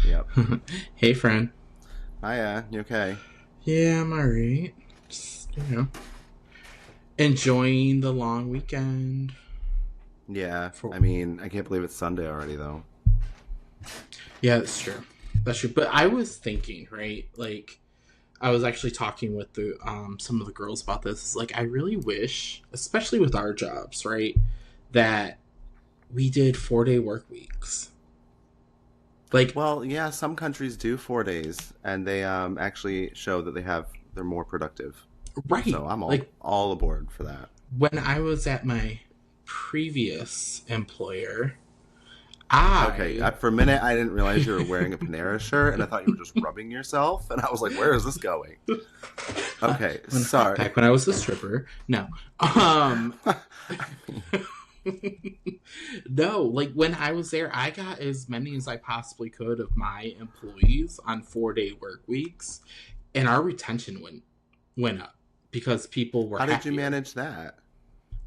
Yep. Hey, friend. Hiya, you okay? Yeah, I'm alright. Just, enjoying the long weekend. Yeah, For I mean, I can't believe it's Sunday already, though. Yeah, that's true. That's true. But I was thinking, right? Like, I was actually talking with the some of the girls about this. It's like, I really wish, especially with our jobs, right, that we did 4-day work weeks. Like, Well, yeah, some countries do 4 days, and they actually show that they're more productive. right? So I'm all Like all aboard for that. when I was at my previous employer, Okay, I for a minute I didn't realize you were wearing a Panera shirt, and I thought you were just rubbing yourself, and I was like, "Where is this going?" Okay, sorry. back when I was a stripper. No. Um no, like when I was there, I got as many as I possibly could of my employees on 4-day work weeks, and our retention went up because people were How did you happier. manage that?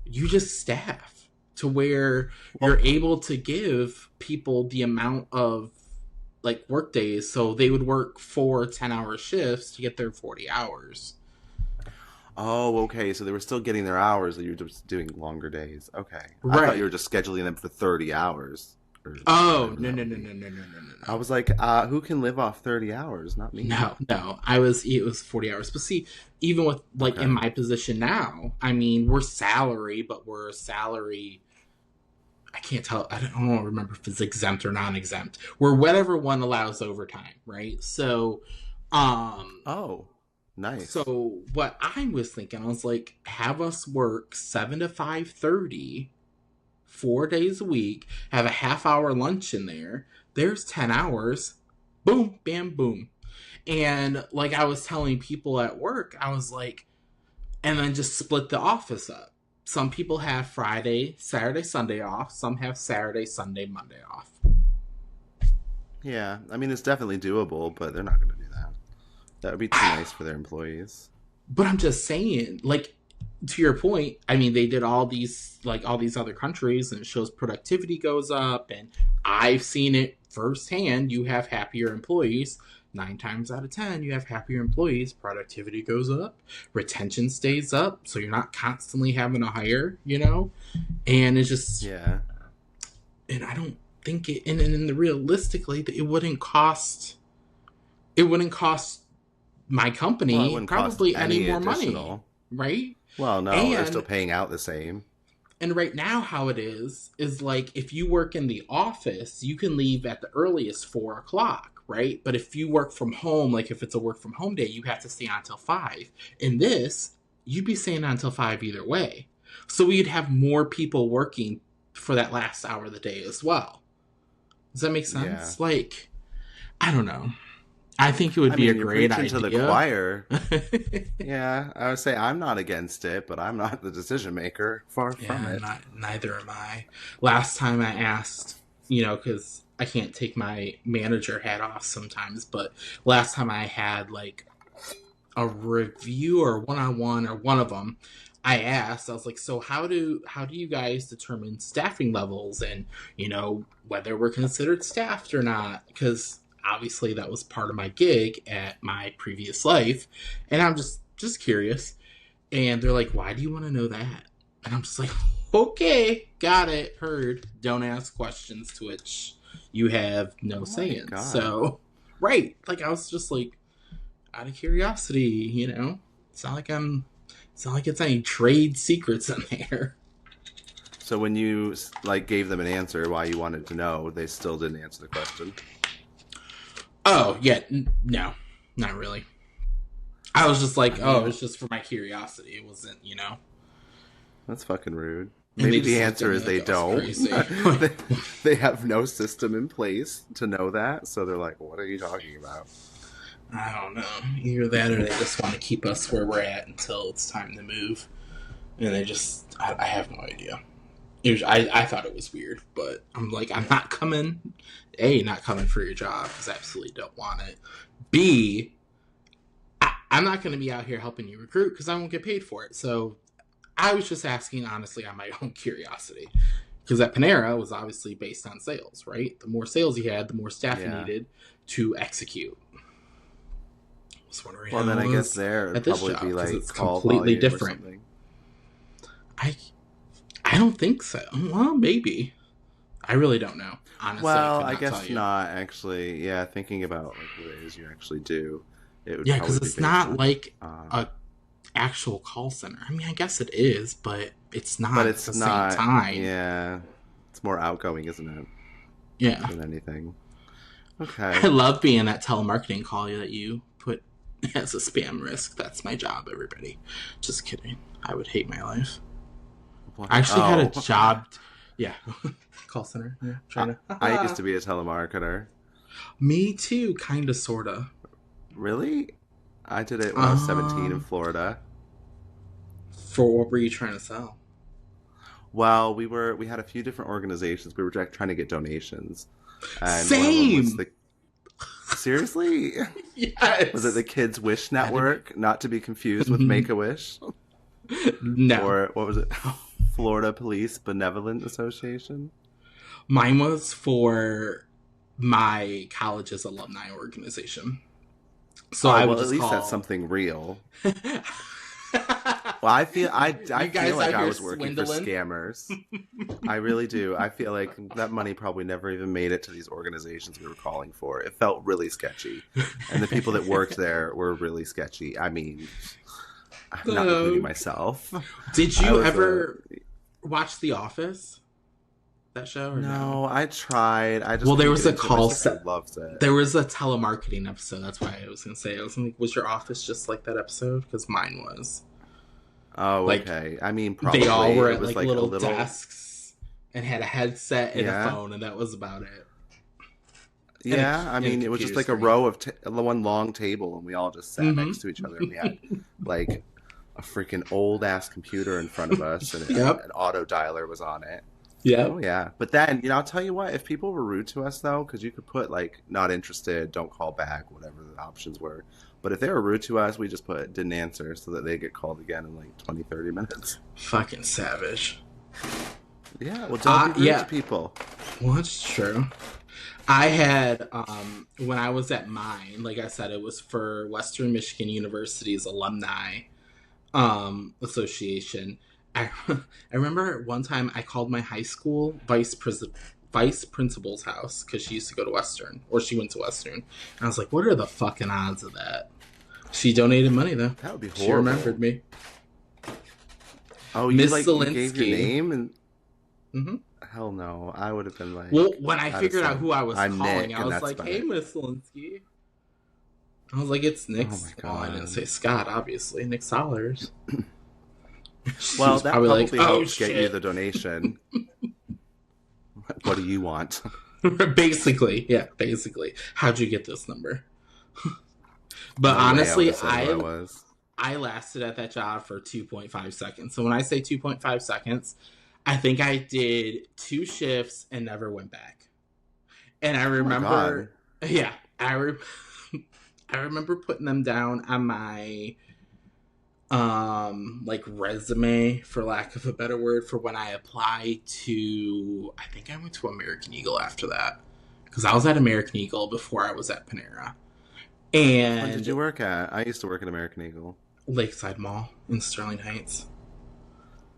You just staff to where you're Well, able to give people the amount of like work days, so they would work 4 10-hour shifts to get their 40 hours. oh, okay. So they were still getting their hours, that you were just doing longer days. Okay. I thought you were Right. just scheduling them for 30 hours or Oh, whatever no, that no, would no, be. no, no, no, no, no, I no. was like, who can live off 30 hours? Not me. No. It was 40 hours. But see, even with like in Okay. my position now, I mean, we're salary, but we're salary. I can't tell. I don't remember if it's exempt or non-exempt. We're whatever one allows overtime, right? Um, Oh, nice. so what I was thinking, I was like, have us work 7 to 5:30, 4 days a week, have a half hour lunch in there. There's 10 hours. Boom, bam, boom. And like I was telling people at work, I was like, and then just split the office up. Some people have Friday, Saturday, Sunday off. Some have Saturday, Sunday, Monday off. Yeah, I mean, it's definitely doable, but they're not going to do that. That would be too nice for their employees. But I'm just saying, like, to your point, I mean, they did all these other countries, and it shows productivity goes up. And I've seen it firsthand. You have happier employees. 9 times out of 10, you have happier employees. Productivity goes up, retention stays up, so you're not constantly having to hire, And it's just, Yeah. and I don't think it, and the realistically, it wouldn't cost my Well, it company wouldn't cost probably any any more money, additional. right? Well, no, they're still And paying out the same. right now, how it is like if you work in the office, you can leave at the earliest 4 o'clock, right? But if you work from home, like if it's a work from home day, you have to stay on until 5. In this, you'd be staying on until 5 either way. So we'd have more people working for that last hour of the day as well. Does that make Yeah. sense? Like, I don't know. I think it would I be a mean, you're great preaching to the idea. choir. Yeah, I would say I'm not against it, but I'm not the decision maker. Far from Yeah, it. neither am I. Last time I asked, because I can't take my manager hat off sometimes, but last time I had like a review or one on one or one of them, I was like, so how do you guys determine staffing levels and whether we're considered staffed or not? Because obviously that was part of my gig at my previous life, and I'm just curious. And they're like, why do you want to know that? And I'm just like, okay, got it, heard. Don't ask questions to which you have no Oh my say in. god. So, right. Like, I was just like, out of curiosity. It's not like it's not like it's any trade secrets in there. So when you like gave them an answer why you wanted to know, they still didn't answer the question. Oh, yeah. No, not really. I was just I like, oh, mean, it's just for my curiosity. It wasn't. that's fucking rude. And they Maybe just the looked at answer me is like they I was don't. crazy. they, they have no system in place to know that, so they're like, "What are you talking about?" I don't know. Either that or they just want to keep us where we're at until it's time to move. And I have no idea. I thought it was weird, but I'm like, I'm not coming. A, not coming for your job because I absolutely don't want it. B, I'm not going to be out here helping you recruit because I won't get paid for it. So I was just asking honestly on my own curiosity Because at Panera it was obviously based on sales, right? The more sales you had, the more staff you needed to execute. I was wondering well, then I guess there would probably be like it's call completely volume different. or something. I don't think so. Well, maybe. I really don't know. Honestly, Well, I I could not tell guess you. not actually. Yeah, thinking about like what it is you actually do, it would Yeah, probably because be it's based not on. like a actual call center. I mean, I guess it is, but it's not But at it's the same not. time. Yeah, it's more outgoing, isn't it, Yeah. than anything? I Okay. love being that telemarketing call that you put as a spam risk. That's my job, everybody. Just kidding. I would hate my life. What? I actually had a Oh, job. Yeah. Call center. Yeah. Trying I used to. to be a telemarketer. Me too, kind of, sort of. Really? I did it when I was 17 in Florida. For what were you trying to sell? Well, we had a few different organizations. We were trying to get donations, and one of them was Same! the. Seriously? Yes! Was it the Kids Wish Network? Not to be confused with Mhm. Make a Wish, No. or what was it? Florida Police Benevolent Association. Mine was for my college's alumni organization. So I would well, at just least call. that's something real. Well, I feel like I was working for scammers. I really do. I feel like that money probably never even made it to these organizations we were calling for. It felt really sketchy, and the people that worked there were really sketchy. I mean, I'm not including myself. Did you ever watch The Office? That show? Or no, I tried. I just well, there was a my call sister loves it. There was a telemarketing episode. That's why I was gonna say. I was like, was your office just like that episode? Because mine was. Oh, like, okay. I mean, probably they all were at like little a little desks and had a headset and a phone, and that was about it. Yeah, I mean, it was just like screen. a row of one long table, and we all just sat next to each other, and we had like a freaking old ass computer in front of us, and an auto dialer was on it. Yeah. Oh yeah. But then, I'll tell you what, if people were rude to us though, because you could put like not interested, don't call back, whatever the options were. But if they were rude to us, we just put didn't answer so that they get called again in like 20, 30 minutes. Fucking savage. Yeah, well, don't be rude to people. Well, that's true. I had, when I was at mine, like I said, it was for Western Michigan University's alumni association. I remember one time I called my high school vice principal's house because she used to go to Western, or she went to Western. And I was like, what are the fucking odds of that? She donated money, though. That would be horrible. She remembered me. Oh, Miss you gave your name? And mm-hmm. Hell no. I would have been like... Well, when I figured out who I was calling, Nick, I was like, hey, Miss Zelinsky. I was like, it's Nick. Oh my God. I didn't say Scott, obviously. Nick Sollers. Well, that probably like, helps get you the donation. What do you want? Basically, yeah, basically. How'd you get this number? But honestly, I lasted at that job for 2.5 seconds. So when I say 2.5 seconds, I think I did 2 shifts and never went back. And I remember, I remember putting them down on my like resume, for lack of a better word, for when I applied to, I think I went to American Eagle after that, because I was at American Eagle before I was at Panera. And what did you work at? I used to work at American Eagle. Lakeside Mall in Sterling Heights.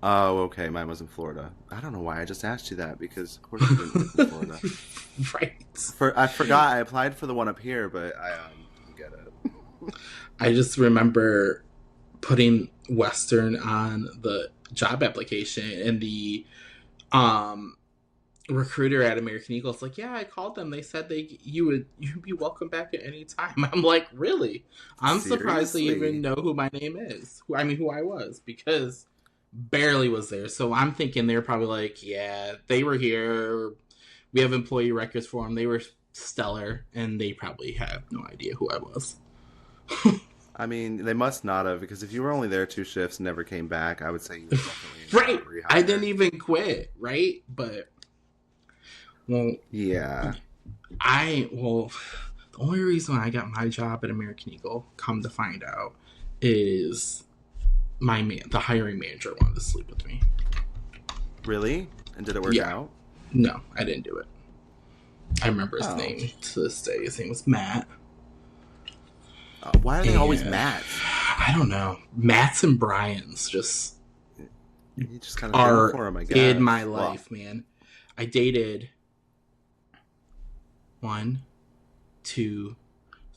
Oh, okay. Mine was in Florida. I don't know why I just asked you that, because of course I didn't live in Florida. Right. I forgot I applied for the one up here, but I didn't get it. I just remember putting Western on the job application, and the recruiter at American Eagle is like, yeah, I called them. They said you'd be welcome back at any time. I'm like, really? I'm surprised they even know who my name is. Who I was, because barely was there. So I'm thinking they're probably like, yeah, they were here. We have employee records for them. They were stellar, and they probably have no idea who I was. I mean, they must not have, because if you were only there 2 shifts and never came back, I would say you were definitely right. I didn't even quit, right? But well, yeah. The only reason I got my job at American Eagle, come to find out, is the hiring manager wanted to sleep with me. Really? And did it work out? No, I didn't do it. I remember his name to this day. His name was Matt. Why are they always Matts? I don't know. Matts and Brian's just you just kind of are for him, I guess. In my life, man. I dated 1, 2,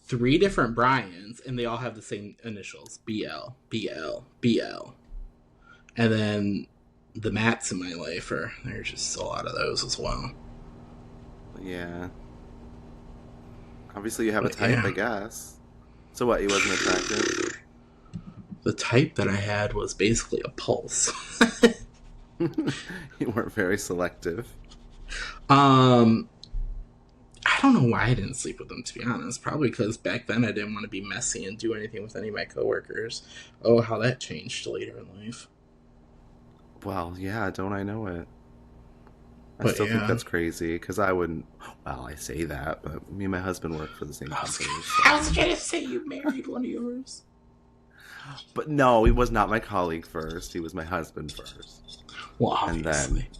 3 different Brians, and they all have the same initials. BL, BL, BL. And then the Matts in my life there's just a lot of those as well. Yeah. Obviously you have a type, I guess. So what, he wasn't attractive? The type that I had was basically a pulse. You weren't very selective. I don't know why I didn't sleep with them, to be honest. Probably because back then I didn't want to be messy and do anything with any of my coworkers. Oh, how that changed later in life. Well, yeah, don't I know it? I still think that's crazy, because I wouldn't... Well, I say that, but me and my husband work for the same company. I was going to say you married one of yours. But no, he was not my colleague first. He was my husband first. Well, obviously. And then...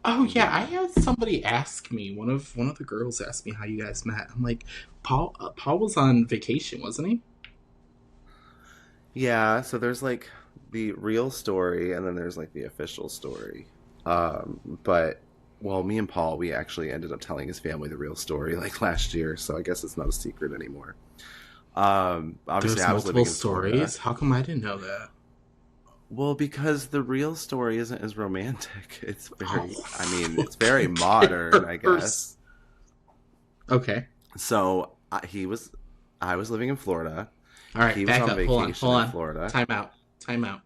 Oh, yeah, I had somebody ask me, one of the girls asked me how you guys met. I'm like, Paul was on vacation, wasn't he? Yeah, so there's, like, the real story, and then there's, like, the official story. But... Well, me and Paul, we actually ended up telling his family the real story like last year, so I guess it's not a secret anymore. Obviously, I was living in Florida. Stories. How come I didn't know that? Well, because the real story isn't as romantic. It's very, it's very modern, I guess. Okay. So I was living in Florida. All right, he back was on up. vacation Hold on. in Florida. Time out.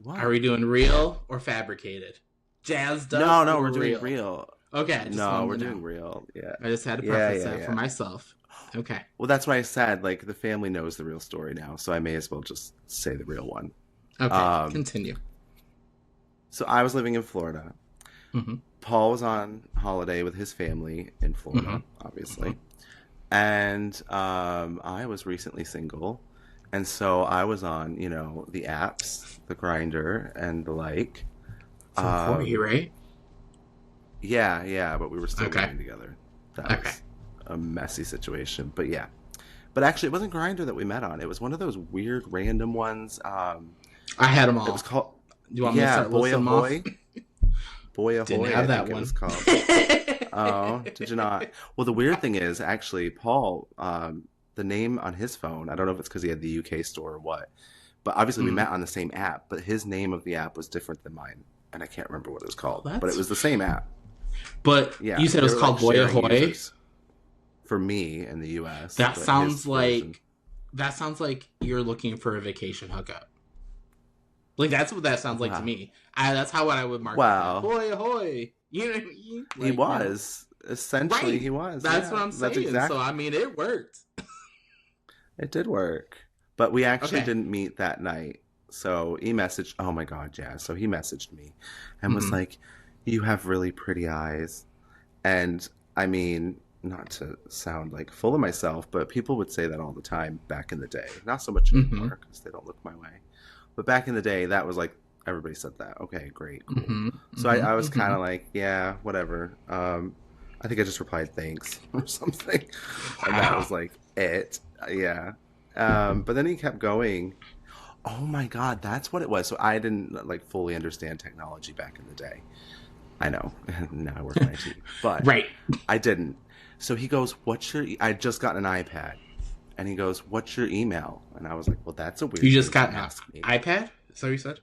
What? Are we doing real or fabricated? Jazzed up? No, we're doing real. Okay. We're doing real. Yeah. I just had to preface that for myself. Okay. Well, that's why I said, like, the family knows the real story now, so I may as well just say the real one. Okay, continue. So I was living in Florida. Mm-hmm. Paul was on holiday with his family in Florida, obviously. Mm-hmm. And I was recently single. And so I was on, the apps, the Grindr, and the like. For you, right? Yeah, but we were still living together. That was a messy situation, but yeah. But actually, it wasn't Grindr that we met on. It was one of those weird, random ones. I had them all. It was called... You want me to start Boy Ahoy? Boy Ahoy, Didn't have that one. It was called. Oh, did you not? Well, the weird thing is, actually, Paul, the name on his phone, I don't know if it's because he had the UK store or what, but obviously we met on the same app, but his name of the app was different than mine. And I can't remember what it was called, but it was the same app. But you said it was called Boy Ahoy? For me in the U.S. That sounds like you're looking for a vacation hookup. Like, that's what that sounds like to me. That's how I would mark it. Boy Ahoy! You know what I mean? Like, he was. Essentially, he was. That's what I'm saying. So, it worked. It did work. But we actually didn't meet that night. So he messaged, oh my God, Jazz. So he messaged me and was like, you have really pretty eyes. And not to sound like full of myself, but people would say that all the time back in the day. Not so much anymore because they don't look my way. But back in the day, that was like, everybody said that. Okay, great, cool. So I was kind of like, yeah, whatever. I think I just replied thanks or something. And that was like it. Yeah. But then he kept going. Oh my God, that's what it was. So I didn't fully understand technology back in the day. I know. Now I work in IT. But I didn't. So he goes, I just got an iPad. And he goes, what's your email? And I was like, well, that's a weird You just got an iPad? Is that what you said?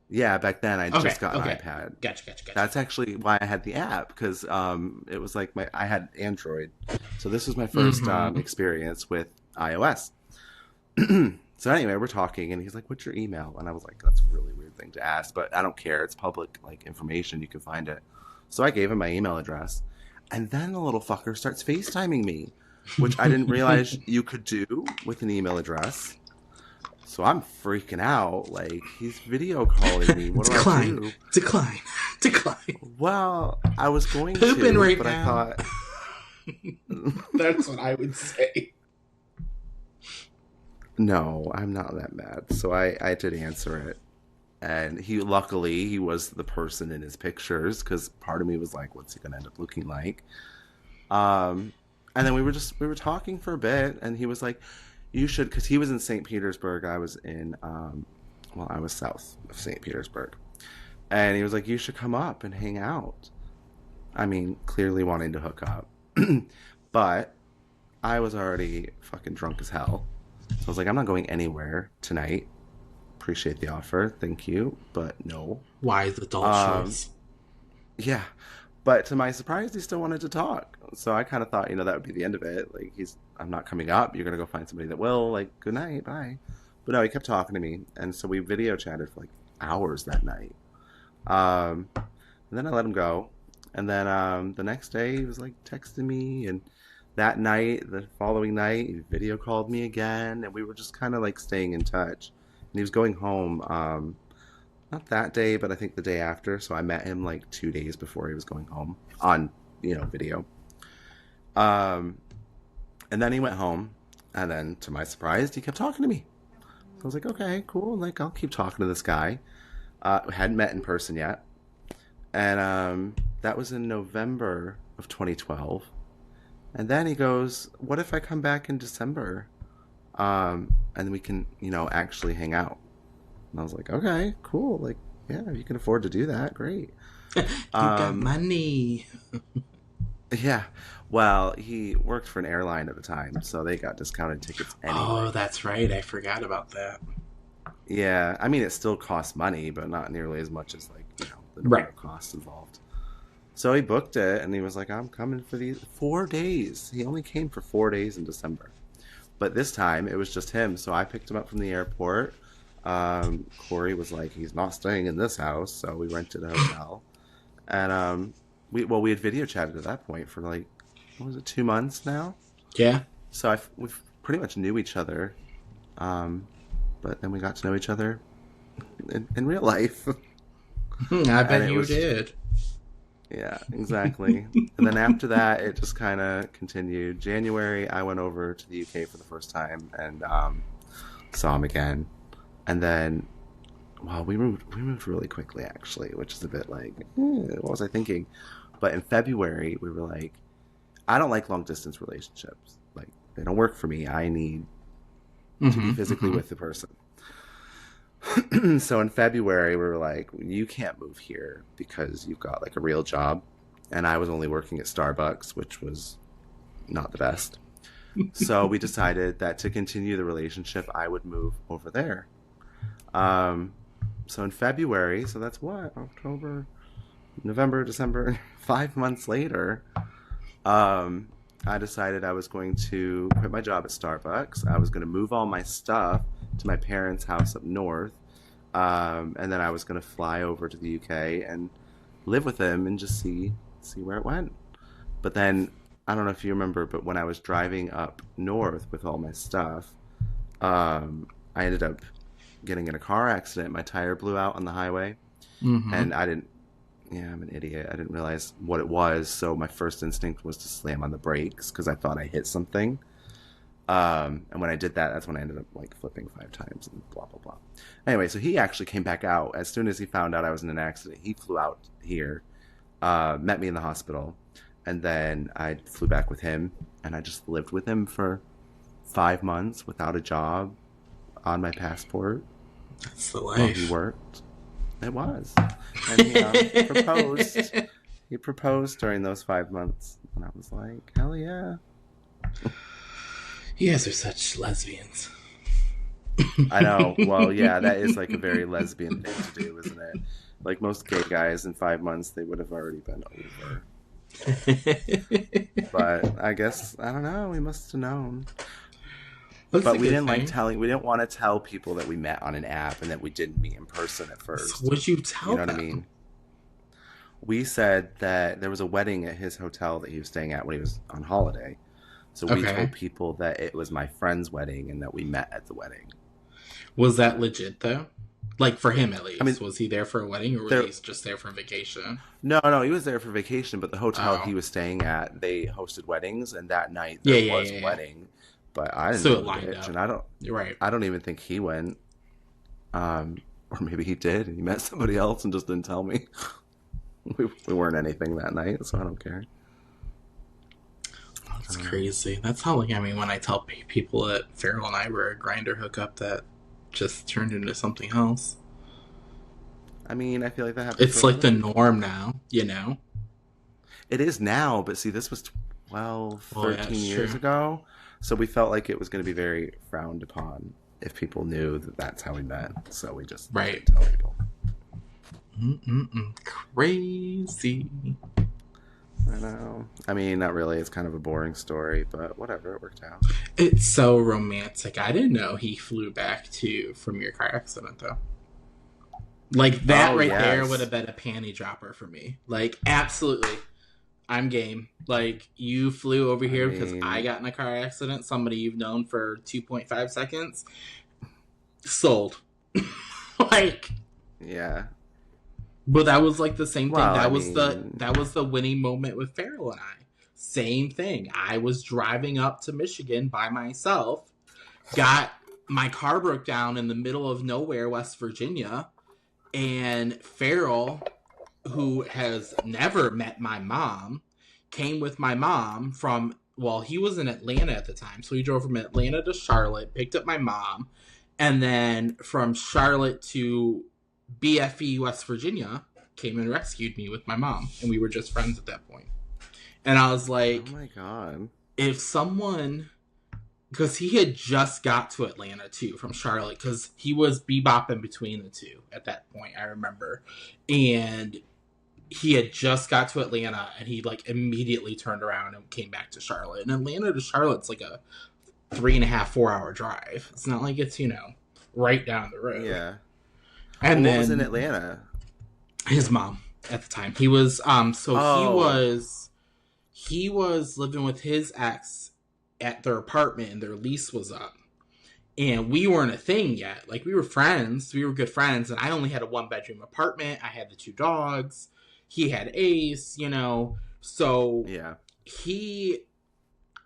Yeah, back then I just got an iPad. Gotcha. That's actually why I had the app, because it was like I had Android. So this was my first experience with iOS. So anyway, we're talking, and he's like, what's your email? And I was like, that's a really weird thing to ask, but I don't care. It's public information. You can find it. So I gave him my email address. And then the little fucker starts FaceTiming me, which I didn't realize you could do with an email address. So I'm freaking out. He's video calling me. What do I do? Decline. Well, I was going Pooping to, right but now. I thought... That's what I would say. No, I'm not that mad. So I did answer it. And luckily, he was the person in his pictures, because part of me was like, what's he going to end up looking like? Um, and then we were talking for a bit, and he was like, you should, because he was in St. Petersburg. I was in, I was south of St. Petersburg. And he was like, you should come up and hang out. I mean, clearly wanting to hook up. But I was already fucking drunk as hell. So I was like, I'm not going anywhere tonight. Appreciate the offer. Thank you. But no. Wise adult choice. Yeah. But to my surprise, he still wanted to talk. So I kind of thought, that would be the end of it. Like, I'm not coming up. You're going to go find somebody that will. Like, good night. Bye. But no, he kept talking to me. And so we video chatted for like hours that night. And then I let him go. And then the next day he was like texting me. And that night, the following night, he video called me again. And we were just kind of like staying in touch. And he was going home, not that day, but I think the day after. So I met him like 2 days before he was going home on, video. And then he went home. And then to my surprise, he kept talking to me. So I was like, okay, cool. Like, I'll keep talking to this guy. Hadn't met in person yet. And that was in November of 2012. And then he goes, what if I come back in December? And then we can, actually hang out. And I was like, okay, cool. Like, yeah, if you can afford to do that, great. You got money. Yeah. Well, he worked for an airline at the time, so they got discounted tickets anyway. Oh, that's right. I forgot about that. Yeah. I mean, it still costs money, but not nearly as much as, like, the normal costs involved. So he booked it, and he was like, I'm coming for these 4 days. He only came for 4 days in December. But this time, it was just him. So I picked him up from the airport. Corey was like, he's not staying in this house. So we rented a hotel. And we had video chatted at that point for like, what was it, 2 months now? Yeah. So we pretty much knew each other. But then we got to know each other in real life. I bet you did. Yeah, exactly. And then after that, it just kind of continued. January, I went over to the UK for the first time and saw him again. And then, we moved really quickly, actually, which is a bit like, what was I thinking? But in February, we were like, I don't like long distance relationships. Like, they don't work for me. I need to be physically with the person. So in February, we were like, you can't move here because you've got like a real job. And I was only working at Starbucks, which was not the best. So we decided that to continue the relationship, I would move over there. So in February, so that's what? October, November, December, 5 months later, I decided I was going to quit my job at Starbucks. I was going to move all my stuff to my parents' house up north. And then I was going to fly over to the UK and live with him and just see where it went. But then, I don't know if you remember, but when I was driving up north with all my stuff, I ended up getting in a car accident. My tire blew out on the highway. And I'm an idiot. I didn't realize what it was. So my first instinct was to slam on the brakes because I thought I hit something. And when I did that, that's when I ended up like flipping 5 times and blah, blah, blah. Anyway, so he actually came back out. As soon as he found out I was in an accident, he flew out here, met me in the hospital. And then I flew back with him and I just lived with him for 5 months without a job on my passport. That's the life. While he worked. It was. And he proposed. He proposed during those 5 months. And I was like, hell yeah. You guys are such lesbians. I know. Well, yeah, that is like a very lesbian thing to do, isn't it? Like most gay guys in 5 months, they would have already been over. But I guess, I don't know, we must have known. But we didn't we didn't want to tell people that we met on an app and that we didn't meet in person at first. So what'd you tell them? You know what I mean? We said that there was a wedding at his hotel that he was staying at when he was on holiday. So we told people that it was my friend's wedding and that we met at the wedding. Was that legit, though? Like, for him, at least. I mean, was he there for a wedding, or was he just there for vacation? No, he was there for vacation, but the hotel he was staying at, they hosted weddings, and that night there was a wedding. But I didn't know it lined up. And I don't even think he went. Or maybe he did. He met somebody else and just didn't tell me. We weren't anything that night, so I don't care. That's crazy. That's how, like, I mean, when I tell people that Farrell and I were a grinder hookup that just turned into something else. I mean, I feel like that happens. It's like the norm now, you know? It is now, but see, this was 12, 13 years ago. So we felt like it was going to be very frowned upon if people knew that that's how we met. So we just didn't tell people. Crazy. I know. I mean, not really. It's kind of a boring story, but whatever. It worked out. It's so romantic. I didn't know he flew back from your car accident, though. Like, that there would have been a panty dropper for me. Like, absolutely. I'm game. Like, you flew over here because I got in a car accident. Somebody you've known for 2.5 seconds. Sold. Like. Yeah. But that was like the same thing. That was the winning moment with Farrell and I. Same thing. I was driving up to Michigan by myself. My car broke down in the middle of nowhere, West Virginia. And Farrell, who has never met my mom, came with my mom he was in Atlanta at the time. So he drove from Atlanta to Charlotte, picked up my mom. And then from Charlotte to BFE, West Virginia, came and rescued me with my mom. And we were just friends at that point. And I was like, oh my God. If someone, because he had just got to Atlanta too from Charlotte, because he was bebopping between the two at that point, I remember. And he had just got to Atlanta and he like immediately turned around and came back to Charlotte. And Atlanta to Charlotte's like a 3.5, 4 hour drive. It's not like it's, right down the road. Yeah. And then, what was in Atlanta? His mom at the time. He was he was living with his ex at their apartment and their lease was up. And we weren't a thing yet. Like, we were friends. We were good friends. And I only had a 1-bedroom apartment. I had the 2 dogs. He had Ace, So yeah.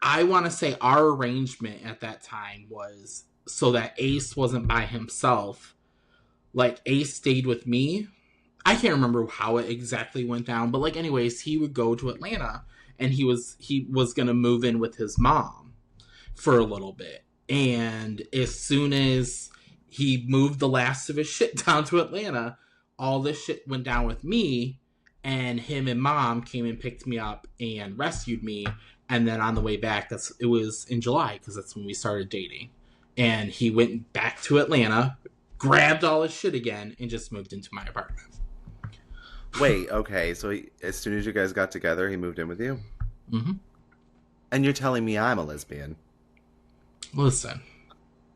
I want to say our arrangement at that time was so that Ace wasn't by himself. Like, Ace stayed with me. I can't remember how it exactly went down. But, like, anyways, he would go to Atlanta. And he was going to move in with his mom for a little bit. And as soon as he moved the last of his shit down to Atlanta, all this shit went down with me. And him and mom came and picked me up and rescued me. And then on the way back, it was in July because that's when we started dating. And he went back to Atlanta, grabbed all his shit again, and just moved into my apartment. Wait, okay. So as soon as you guys got together, he moved in with you? Mm-hmm. And you're telling me I'm a lesbian? Listen.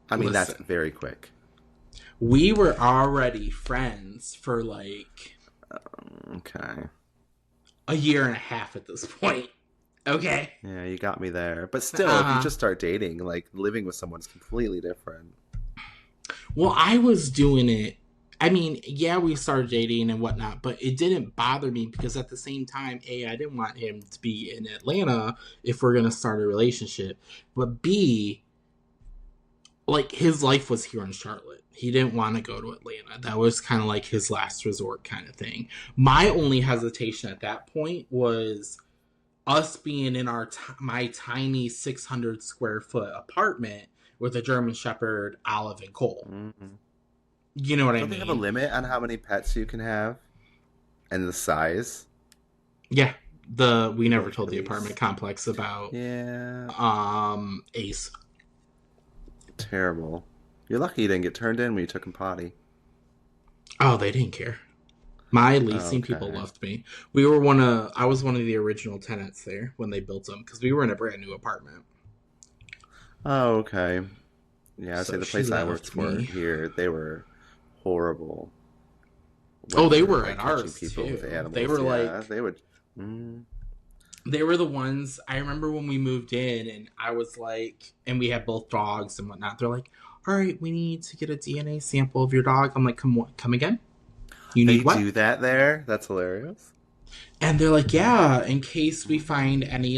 That's very quick. We were already friends for like... okay. a year and a half at this point. Okay? Yeah, you got me there. But still, if you just start dating, like, living with someone's completely different. Well, I was doing it. I mean, yeah, we started dating and whatnot, but it didn't bother me because at the same time, A, I didn't want him to be in Atlanta if we're going to start a relationship. But B, like, his life was here in Charlotte. He didn't want to go to Atlanta. That was kind of like his last resort kind of thing. My only hesitation at that point was us being in my tiny 600 square foot apartment with a German Shepherd, Olive, and Cole. Mm-hmm. You know what I mean? Don't they have a limit on how many pets you can have? And the size? Yeah. We never told the apartment complex about Ace. Terrible. You're lucky you didn't get turned in when you took him potty. Oh, they didn't care. My leasing people loved me. I was one of the original tenants there when they built them because we were in a brand new apartment. Oh, okay. Yeah, I'd say the place I worked for here, they were horrible. They were at ours too. They were they were the ones. I remember when we moved in, and I was like, and we had both dogs and whatnot. They're like, "All right, we need to get a DNA sample of your dog." I'm like, "Come again? You need what?" They do that there? That's hilarious. And they're like, "Yeah, in case we find any,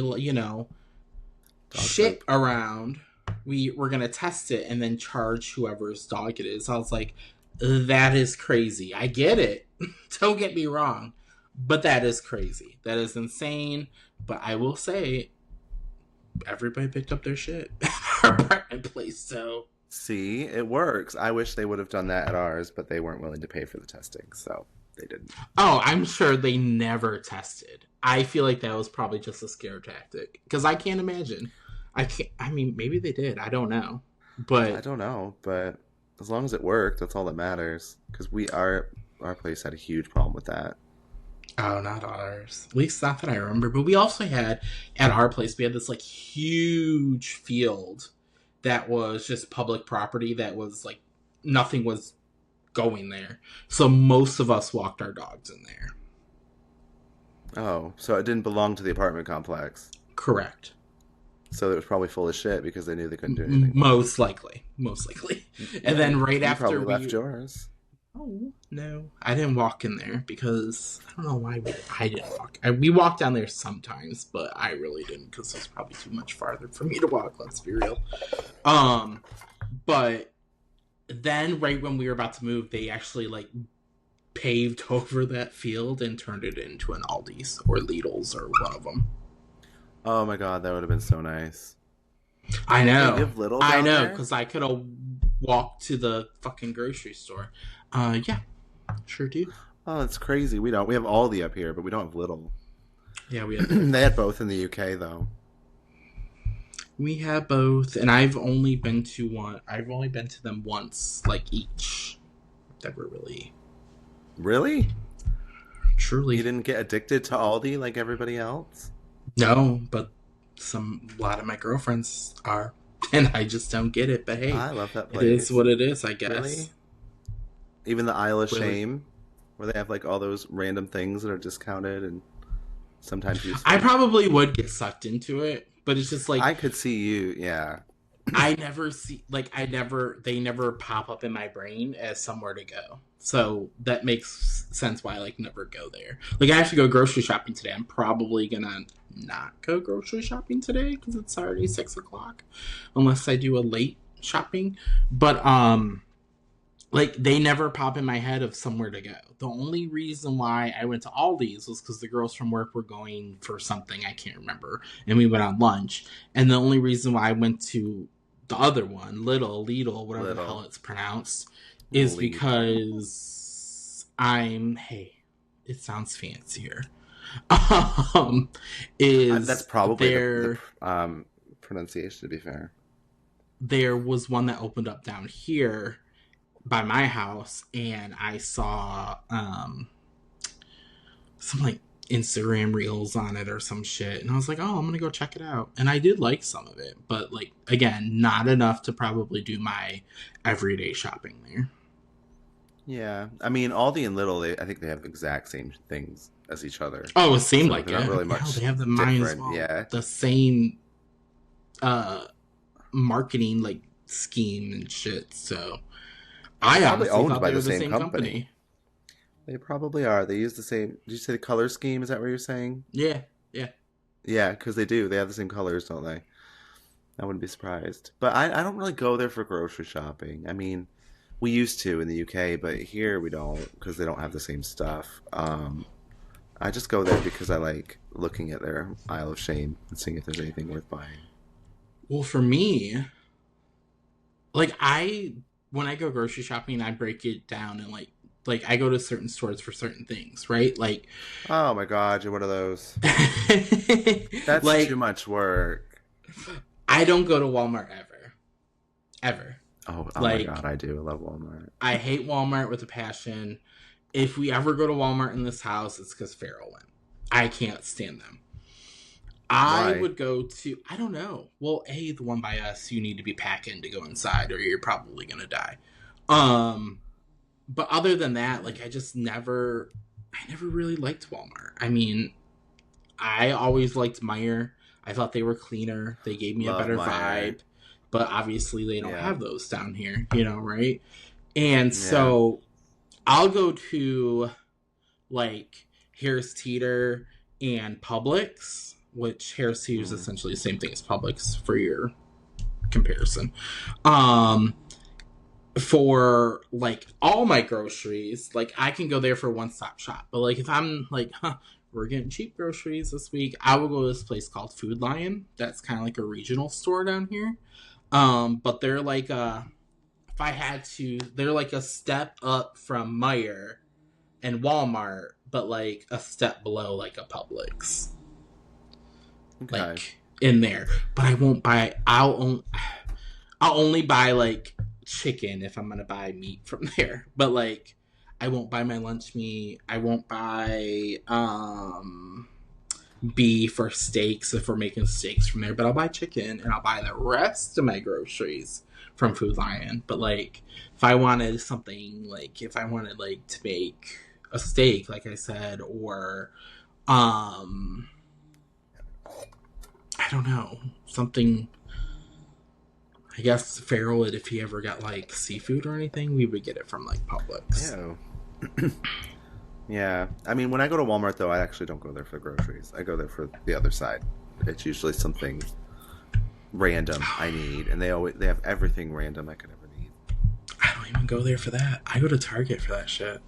shit around, we're gonna test it and then charge whoever's dog it is." I was like, That is crazy. I get it. Don't get me wrong. But that is crazy. That is insane. But I will say, everybody picked up their shit at our apartment place, so. See, it works. I wish they would have done that at ours, but they weren't willing to pay for the testing, so they didn't. Oh, I'm sure they never tested. I feel like that was probably just a scare tactic. Because I can't imagine. I mean, maybe they did. I don't know. But I don't know, but as long as it worked, that's all that matters. Because our place had a huge problem with that. Oh, not ours. At least not that I remember. But we also had, at our place, we had this, like, huge field that was just public property that was, like, nothing was going there. So most of us walked our dogs in there. Oh, so it didn't belong to the apartment complex. Correct. So it was probably full of shit because they knew they couldn't do anything. Most likely. And then right after probably left yours. Oh, no. I didn't walk in there because I don't know why I didn't walk. We walked down there sometimes, but I really didn't because it was probably too much farther for me to walk, let's be real. But then right when we were about to move, they actually like paved over that field and turned it into an Aldi's or Lidl's or one of them. Oh my god, that would have been so nice. I know. They give Lidl I know, there? because I could have walked to the fucking grocery store. Yeah, sure do. Oh, that's crazy. We don't. We have Aldi up here, but we don't have Lidl. Yeah, we have. They had both in the UK, though. We have both, and I've only been to one. I've only been to them once, like each. That were really. Really? Truly. You didn't get addicted to Aldi like everybody else? No, but a lot of my girlfriends are, and I just don't get it. But hey, I love that place. It is what it is, I guess. Really? Even the aisle of shame, where they have like all those random things that are discounted and sometimes useful. I probably would get sucked into it, but it's just like I could see you, yeah. I never see they never pop up in my brain as somewhere to go. So that makes sense why I like never go there. Like I have to go grocery shopping today. I'm probably gonna not go grocery shopping today because it's already 6:00, unless I do a late shopping. But like they never pop in my head of somewhere to go. The only reason why I went to Aldi's was because the girls from work were going for something I can't remember, and we went on lunch. And the only reason why I went to the other one, Lidl, whatever the hell it's pronounced, is because it sounds fancier. That's probably the pronunciation, to be fair. There was one that opened up down here by my house, and I saw some like Instagram reels on it or some shit, and I was like, oh, I'm gonna go check it out. And I did like some of it, but like again, not enough to probably do my everyday shopping there. Yeah, I mean, Aldi and Lidl, I think they have the exact same things as each other. Oh, it seemed like it. Not really much. They have the the same marketing like scheme and shit. So I honestly thought they were the same company. They probably are. They use the same. Did you say the color scheme? Is that what you're saying? Yeah. Yeah, because they do. They have the same colors, don't they? I wouldn't be surprised. But I don't really go there for grocery shopping. I mean, we used to in the UK, but here we don't because they don't have the same stuff. I just go there because I like looking at their aisle of shame and seeing if there's anything worth buying. Well, for me, like when I go grocery shopping, I break it down and like I go to certain stores for certain things, right? Like, oh my god, you're one of those. That's like, too much work. I don't go to Walmart ever. Oh like, my god, I do. I love Walmart. I hate Walmart with a passion. If we ever go to Walmart in this house, it's because Farrell went. I can't stand them. I would go to, I don't know. Well, the one by us, you need to be packing to go inside or you're probably going to die. But other than that, like, I never really liked Walmart. I mean, I always liked Mayo. I thought they were cleaner. They gave me a better vibe. But obviously they don't have those down here, right? And so I'll go to, like, Harris Teeter and Publix, which Harris Teeter is essentially the same thing as Publix for your comparison. for like all my groceries, like I can go there for one-stop shop. But like if I'm like, we're getting cheap groceries this week, I will go to this place called Food Lion. That's kind of like a regional store down here. But they're like if I had to, they're like a step up from Mayo and Walmart, but like a step below like a Publix. Okay. Like in there. But I won't buy. I'll only buy like chicken if I'm gonna buy meat from there. But like I won't buy my lunch meat. I won't buy beef or steaks if we're making steaks from there. But I'll buy chicken and I'll buy the rest of my groceries from Food Lion. But like if I wanted something, like if I wanted like to make a steak, like I said, or I don't know, something. I guess Farrell would, if he ever got like seafood or anything, we would get it from like Publix. Yeah. Yeah. I mean, when I go to Walmart though, I actually don't go there for groceries. I go there for the other side. It's usually something random I need, and they have everything random I could ever need. I don't even go there for that. I go to Target for that shit.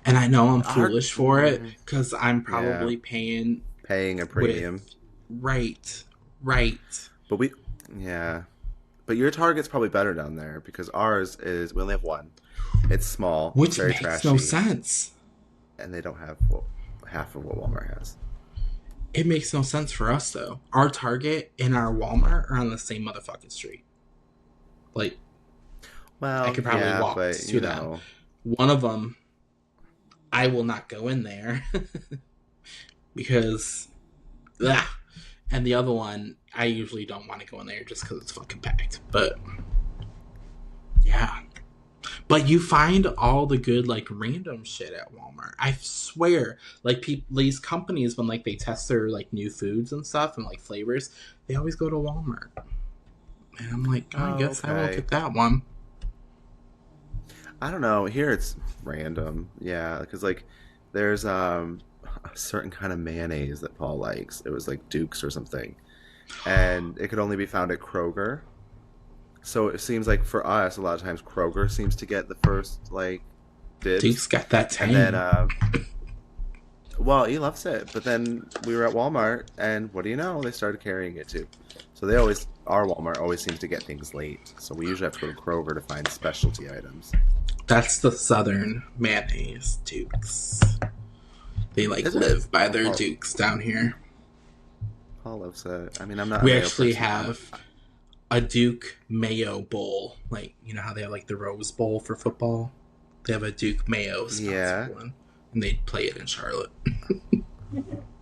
And I know I'm foolish for it because I'm probably paying a premium. Right. But but your Target's probably better down there because ours is, we only have one. It's small, which very makes trashy, no sense. And they don't have half of what Walmart has. It makes no sense for us though. Our Target and our Walmart are on the same motherfucking street. Like, well, I could probably walk to them. One of them, I will not go in there because, and the other one, I usually don't want to go in there just because it's fucking packed. But yeah, but you find all the good like random shit at Walmart. I swear, like these companies when like they test their like new foods and stuff and like flavors, they always go to Walmart. And I'm like, I guess I will get that one. I don't know. Here it's random. Yeah, because like there's a certain kind of mayonnaise that Paul likes. It was like Duke's or something. And it could only be found at Kroger. So it seems like for us, a lot of times Kroger seems to get the first like dibs. Duke's got that tang. And then, well, he loves it. But then we were at Walmart, and what do you know? They started carrying it too. So our Walmart always seems to get things late. So we usually have to go to Kroger to find specialty items. That's the Southern mayonnaise, Duke's. They live by their Dukes down here. Paul loves it. I mean, I'm not. We actually have a Duke Mayo bowl. Like, you know how they have like the Rose Bowl for football? They have a Duke Mayo one. And they play it in Charlotte.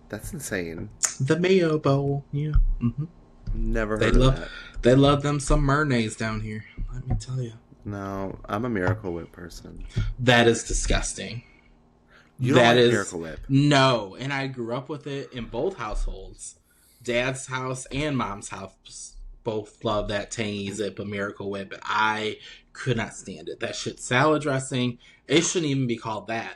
That's insane. The Mayo Bowl, yeah. Mm-hmm. Never heard of that. They love them some mayonnaise down here. Let me tell you. No, I'm a Miracle Whip person. That is disgusting. You don't like Miracle Whip? No, and I grew up with it in both households. Dad's house and Mom's house both love that tangy zip of Miracle Whip, but I could not stand it. That shit salad dressing. It shouldn't even be called that.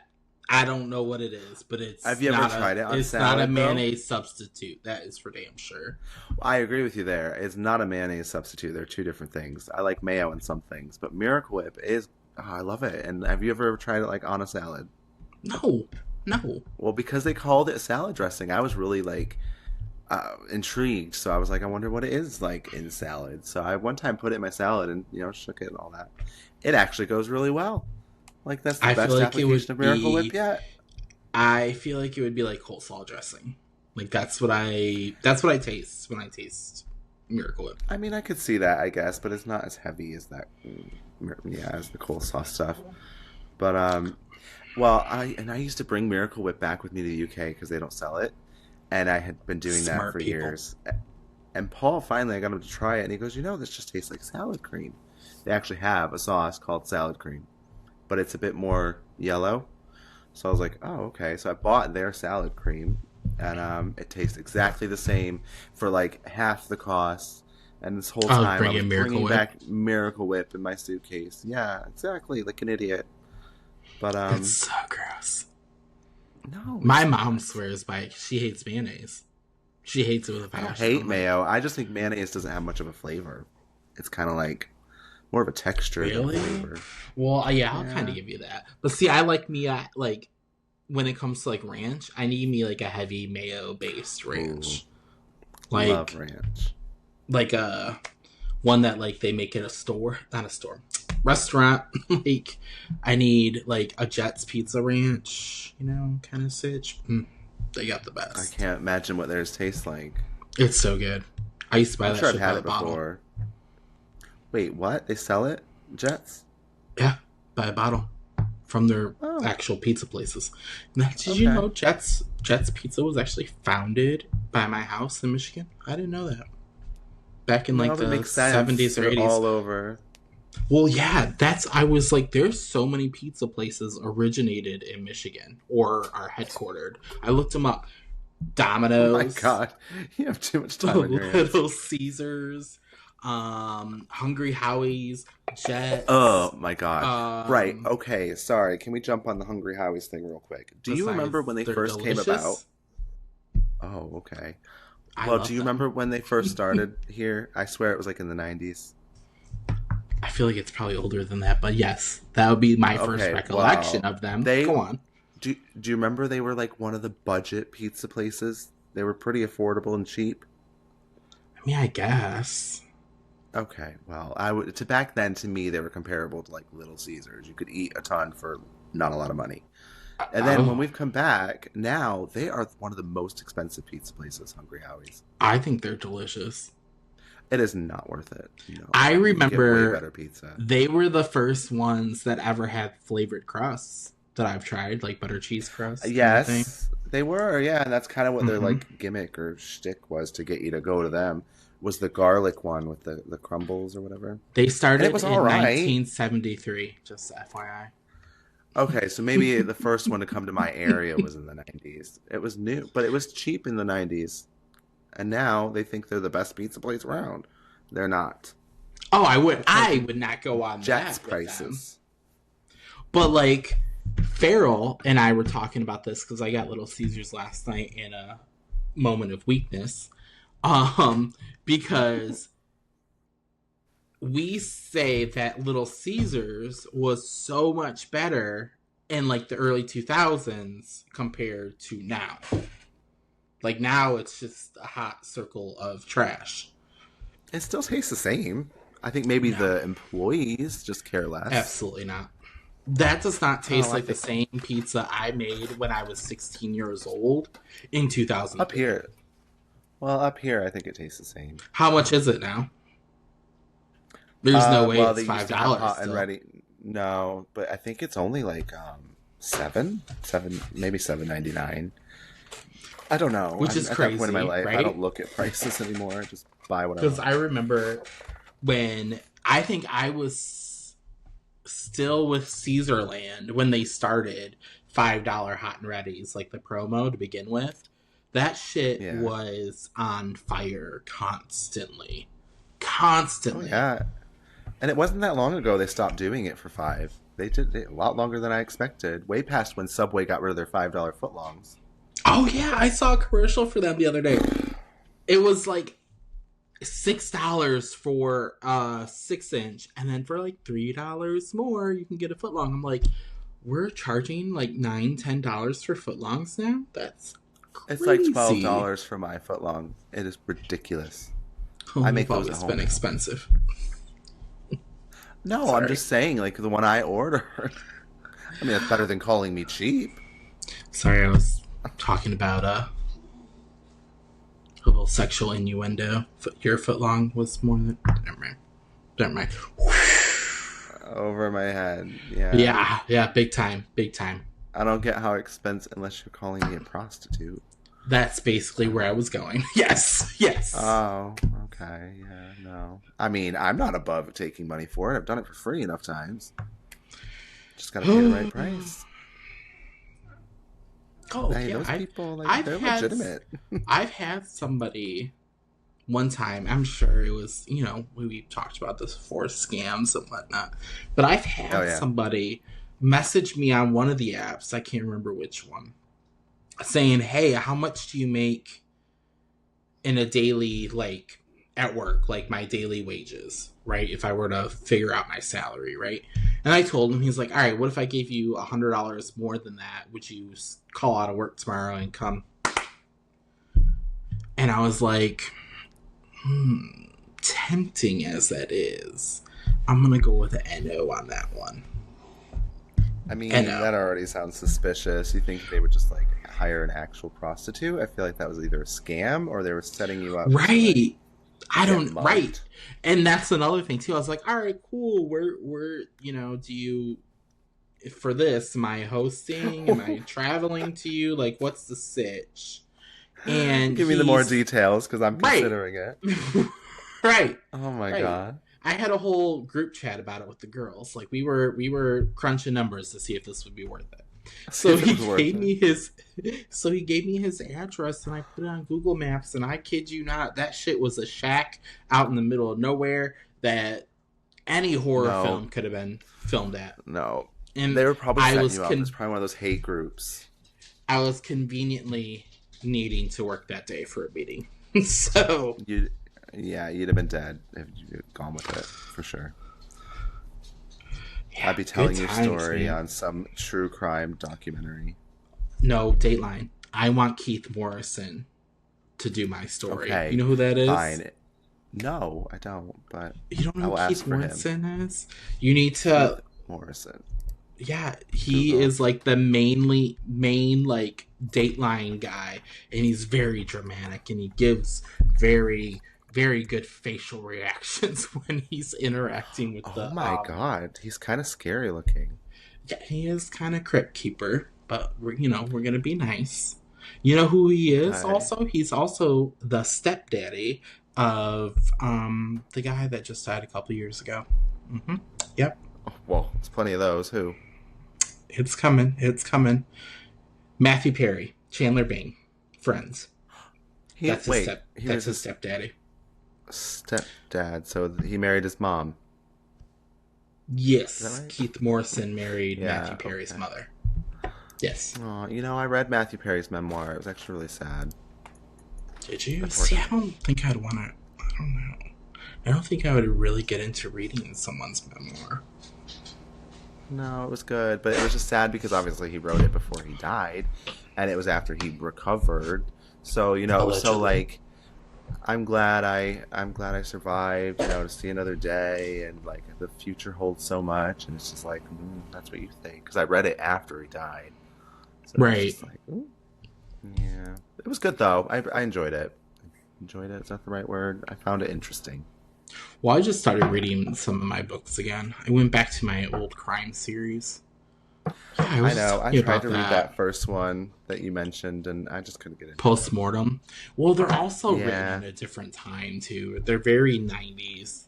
I don't know what it is, but it's Have you ever tried it on it's salad? It's not a mayonnaise substitute. That is for damn sure. I agree with you there. It's not a mayonnaise substitute. They're two different things. I like mayo in some things, but Miracle Whip is... Oh, I love it. And have you ever tried it like on a salad? No. Well, because they called it salad dressing, I was really like intrigued. So I was like, I wonder what it is like in salad. So I one time put it in my salad and shook it and all that. It actually goes really well. Like that's the best application of Miracle Whip yet. I feel like it would be like coleslaw dressing. Like that's what I taste when I taste Miracle Whip. I mean, I could see that, I guess, but it's not as heavy as that. Yeah, as the coleslaw stuff. But well, I used to bring Miracle Whip back with me to the UK because they don't sell it, and I had been doing that for years. And Paul finally, I got him to try it, and he goes, this just tastes like salad cream. They actually have a sauce called salad cream, but it's a bit more yellow. So I was like, oh, okay. So I bought their salad cream, and it tastes exactly the same for like half the cost. And this whole time I was bringing back Miracle Whip in my suitcase. Yeah, exactly, like an idiot. But it's so gross. No, my mom swears by it. She hates mayonnaise. She hates it with a passion. I hate mayo. I just think mayonnaise doesn't have much of a flavor. It's kind of like more of a texture really? than flavor. Well, yeah, I'll kind of give you that. But see, I like me like when it comes to like ranch, I need me like a heavy mayo based ranch. Ooh, like, love ranch. Like one that like they make at restaurant. Like I need like a Jet's Pizza Ranch, kind of sitch. They got the best. I can't imagine what theirs tastes like. It's so good. I used to buy that shit by the bottle. Before. Wait, what? They sell it? Jets? Yeah, by a bottle from their actual pizza places. Did you know Jet's Pizza was actually founded by my house in Michigan? I didn't know that. Back in like the 70s or 80s. All over. Well, yeah, I was like, there's so many pizza places originated in Michigan or are headquartered. I looked them up. Domino's. Oh my God. You have too much time in your hands. Little Caesars. Hungry Howie's. Jet. Oh my God. Right. Okay. Sorry. Can we jump on the Hungry Howie's thing real quick? Do you remember when they first came about? Oh, okay. Well, do you remember when they first started here? I swear it was like in the 90s. I feel like it's probably older than that, but yes, that would be my first recollection of them. Go on. Do you remember they were like one of the budget pizza places? They were pretty affordable and cheap. I mean, I guess. Okay, well, back then to me they were comparable to like Little Caesars. You could eat a ton for not a lot of money. And then when we've come back, now they are one of the most expensive pizza places, Hungry Howie's. I think they're delicious. It is not worth it. I remember way better pizza. They were the first ones that ever had flavored crusts that I've tried, like butter cheese crust. Yes, they were. Yeah, and that's kind of what their like gimmick or shtick was to get you to go to them. Was the garlic one with the crumbles or whatever? They started in 1973. Just FYI. Okay, so maybe the first one to come to my area was in the 90s. It was new, but it was cheap in the 90s. And now they think they're the best pizza place around. They're not. Oh, I would not go on Jet's prices. But like Farrell and I were talking about this because I got Little Caesars last night in a moment of weakness. Because we say that Little Caesars was so much better in like the early 2000s compared to now. Like now it's just a hot circle of trash. It still tastes the same. I think maybe the employees just care less. Absolutely not. That does not taste like the same pizza I made when I was 16 years old in 2000. Up here. Well, up here I think it tastes the same. How much is it now? There's no way it's $5. Hot and ready. No, but I think it's only like seven, maybe $7.99. I don't know. Which is crazy, at that point in my life, right? I don't look at prices anymore. I just buy what I want. Because I remember when I think I was still with Caesarland when they started $5 hot and readies, like the promo to begin with. That shit was on fire constantly. Constantly. Oh, yeah. And it wasn't that long ago they stopped doing it for $5. They did it a lot longer than I expected. Way past when Subway got rid of their $5 footlongs. Oh, yeah. I saw a commercial for them the other day. It was like $6 for a 6-inch. And then for like $3 more, you can get a footlong. I'm like, we're charging like $9-10 for footlongs now? That's crazy. It's like $12 for my footlong. It is ridiculous. Oh, I make those at home. It's been expensive. No, sorry. I'm just saying, like, the one I ordered. I mean, it's better than calling me cheap. Sorry, I was talking about a little sexual innuendo. Your footlong was more than... Never mind. Over my head, yeah. Yeah, big time. I don't get how expensive, unless you're calling me a prostitute. That's basically where I was going. Yes. Oh, okay. Yeah, no. I mean, I'm not above taking money for it. I've done it for free enough times. Just gotta pay the right price. Oh, hey, yeah. Those people, like, they're legitimate. I've had somebody one time, I'm sure it was, we talked about this before, scams and whatnot. But I've had somebody message me on one of the apps, I can't remember which one, saying, hey, how much do you make in a daily, like, at work, like my daily wages, right? If I were to figure out my salary, right? And I told him, he's like, all right, what if I gave you $100 more than that? Would you call out of work tomorrow and come? And I was like, tempting as that is, I'm going to go with an NO on that one. I mean, that already sounds suspicious. You think they would just like hire an actual prostitute? I feel like that was either a scam or they were setting you up. Right. Right. And that's another thing too. I was like, all right, cool. We're, do you, for this, am I hosting? Am I traveling to you? Like, what's the sitch? And give me the more details because I'm considering it. Right. Oh my God. I had a whole group chat about it with the girls. Like we were crunching numbers to see if this would be worth it. So he gave me his address and I put it on Google Maps, and I kid you not, that shit was a shack out in the middle of nowhere that any horror film could have been filmed at. No. And they were probably setting you up. It's probably one of those hate groups. I was conveniently needing to work that day for a meeting. So you'd have been dead if you'd gone with it, for sure. Yeah, I'd be telling your story on some true crime documentary. No, Dateline. I want Keith Morrison to do my story. Okay. You know who that is? Fine. No, I don't. But you don't know who Keith Morrison is? You need to. Keith Morrison. Yeah, he is like the main like Dateline guy, and he's very dramatic, and he gives very, very good facial reactions when he's interacting with the. Oh my God, he's kind of scary looking. Yeah, he is kind of crypt keeper, but we're gonna be nice. You know who he is? Also, he's also the stepdaddy of the guy that just died a couple years ago. Mm-hmm. Yep. Well, there's plenty of those. Who? It's coming. Matthew Perry, Chandler Bing, Friends. That's his stepdaddy. Stepdad. So he married his mom. Yes, right? Keith Morrison married Matthew Perry's mother. Yes. Oh, I read Matthew Perry's memoir. It was actually really sad. Did you? See, I don't think I'd want to. I don't know. I don't think I would really get into reading someone's memoir. No, it was good, but it was just sad because obviously he wrote it before he died, and it was after he recovered. So so like, I'm glad I survived, to see another day, and like the future holds so much, and it's just like that's what you think, because I read it after he died. So right. It's just like, yeah, it was good though. I enjoyed it. Enjoyed it. Is that the right word? I found it interesting. Well, I just started reading some of my books again. I went back to my old crime series. Yeah, I know. I tried to read that first one that you mentioned, and I just couldn't get into Postmortem. Well, they're also written at a different time, too. They're very 90s,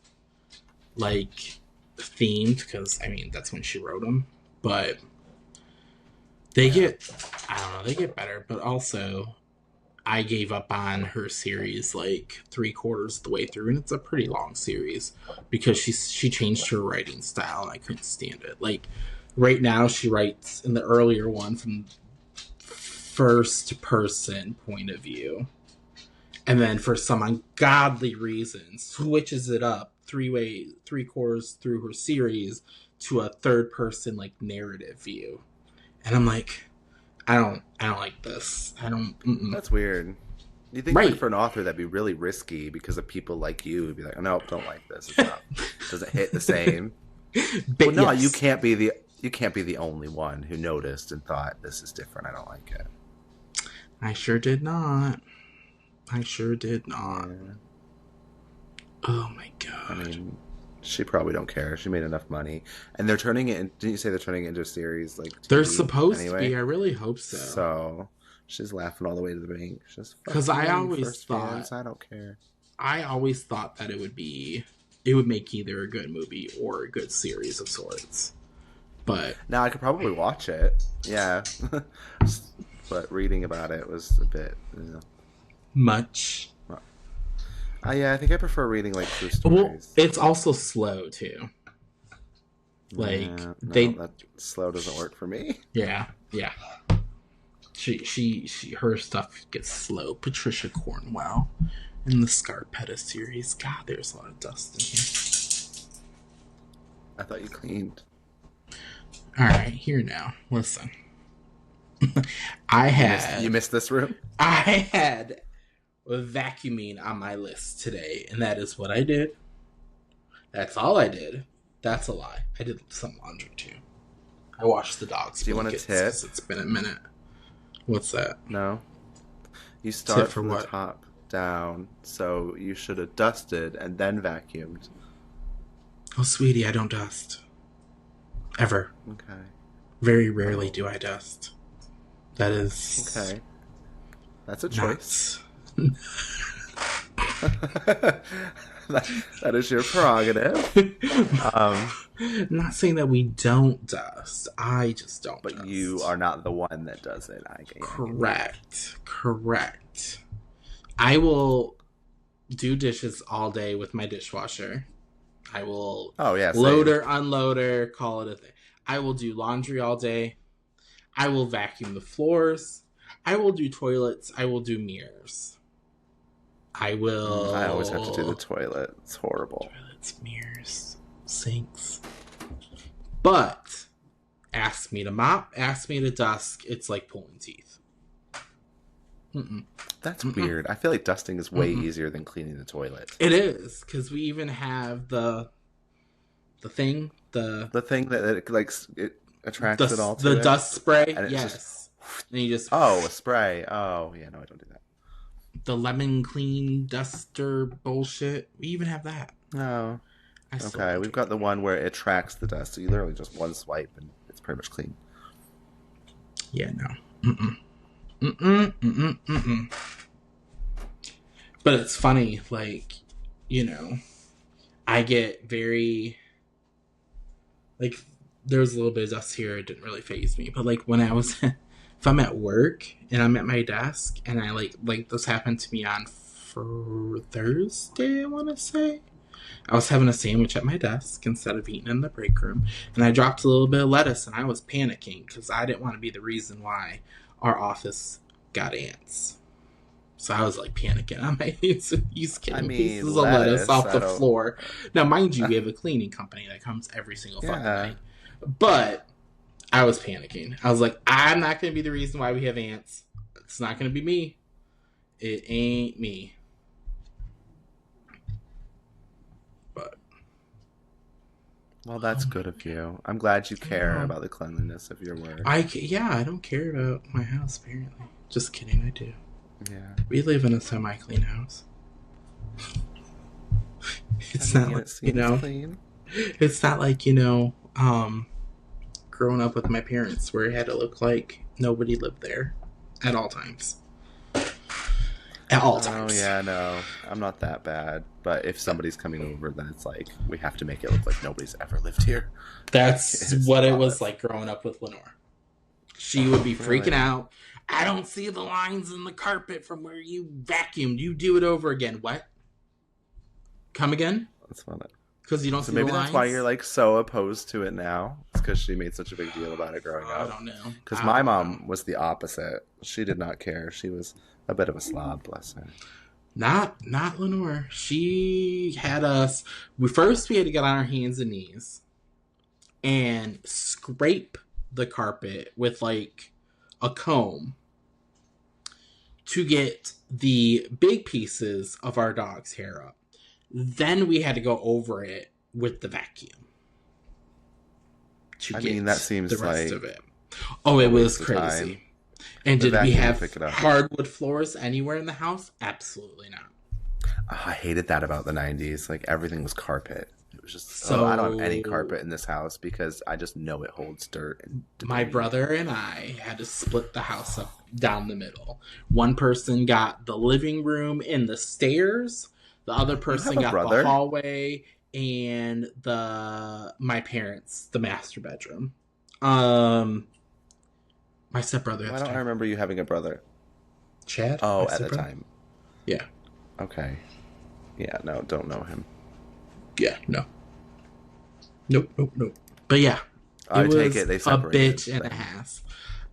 like, themed, because, that's when she wrote them. But they get better, but also I gave up on her series like 3/4 of the way through, and it's a pretty long series because she changed her writing style, and I couldn't stand it. Like right now, she writes in the earlier one from first person point of view, and then for some ungodly reason switches it up 3/4 through her series to a third person like narrative view, and I'm like, I don't like this. That's weird. You think like for an author that'd be really risky because of people like you would be like, oh, no, don't like this. It's not, doesn't hit the same. But no, you can't be the only one who noticed and thought this is different. I don't like it. I sure did not. Yeah. Oh my God. She probably don't care. She made enough money, and they're turning it. Didn't you say they're turning it into a series? Like they're supposed to be. I really hope so. So she's laughing all the way to the bank. Because I always thought I don't care. I always thought that it would make either a good movie or a good series of sorts. But now I could probably watch it. Yeah, but reading about it was a bit much. Yeah, I think I prefer reading like true stories. Well, it's also slow too. Like that slow doesn't work for me. Yeah. She her stuff gets slow. Patricia Cornwell, in the Scarpetta series. God, there's a lot of dust in here. I thought you cleaned. All right, here now. Listen. You missed this room? I had vacuuming on my list today, and that is what I did. That's all I did. That's a lie. I did some laundry, too. I washed the dog's blankets. Do you want a tip? It's been a minute. What's that? No. You start from the top down, so you should have dusted and then vacuumed. Oh, sweetie, I don't dust. Ever. Okay. Very rarely do I dust. That is... Okay. That's a choice. That is your prerogative. I'm not saying that we don't dust. I just don't But dust. you are not the one that does it. Correct. I will do dishes all day with my dishwasher. I will loader, unloader, call it a thing. I will do laundry all day. I will vacuum the floors. I will do toilets. I will do mirrors. I always have to do the toilet. It's horrible. Toilets, mirrors, sinks. But ask me to mop, ask me to dust. It's like pulling teeth. That's weird. I feel like dusting is way easier than cleaning the toilet. It is, because we even have the thing that it attracts it all to the it. dust spray. And Yes, and you just a spray. Oh yeah, no, I don't do that. The lemon clean duster bullshit. We even have that. No. Okay, we've got the one where it tracks the dust. So you literally just one swipe and it's pretty much clean. Yeah, no. But it's funny, like, you know, I get very, like, there was a little bit of dust here. It didn't really faze me. But, like, when I was, if I'm at work and I'm at my desk and I, like this happened to me on Thursday, I want to say. I was having a sandwich at my desk instead of eating in the break room. And I dropped a little bit of lettuce and I was panicking because I didn't want to be the reason why our office got ants. So I was like panicking. I'm like, he's getting pieces of lettuce off the floor. Now, mind you, we have a cleaning company that comes every single fucking night. But I was panicking. I was like, I'm not going to be the reason why we have ants. It's not going to be me. It ain't me. But. Well, that's good of you. I'm glad you care about the cleanliness of your work. I don't care about my house, apparently. Just kidding, I do. Yeah. We live in a semi-clean house. It's not like, clean. It's not like, growing up with my parents where it had to look like nobody lived there at all times. At all times. Oh, yeah, no. I'm not that bad. But if somebody's coming over, then it's like, we have to make it look like nobody's ever lived here. That's what it was like growing up with Lenore. She would be freaking out. I don't see the lines in the carpet from where you vacuumed. You do it over again. What? Come again? That's funny. Because you don't see the lines? Maybe that's why you're like so opposed to it now. It's because she made such a big deal about it growing up. I don't know. Because my mom was the opposite. She did not care. She was a bit of a slob, bless her. Not Lenore. She had us... We had to get on our hands and knees and scrape the carpet with like a comb to get the big pieces of our dog's hair up. Then we had to go over it with the vacuum. That seems the rest like of it. Oh, it was crazy. And did we have hardwood floors anywhere in the house? Absolutely not. Oh, I hated that about the 90s. Like everything was carpet. It was just I don't have any carpet in this house because I just know it holds dirt and debris. My brother and I had to split the house up down the middle. One person got the living room and the stairs. The other person got the hallway and my parents, the master bedroom. My stepbrother. Why don't I remember you having a brother? Chad? Oh, at the time. Yeah. Okay. Yeah, no, don't know him. Yeah, no. Nope. But yeah. I take it they separated. A bitch and a half.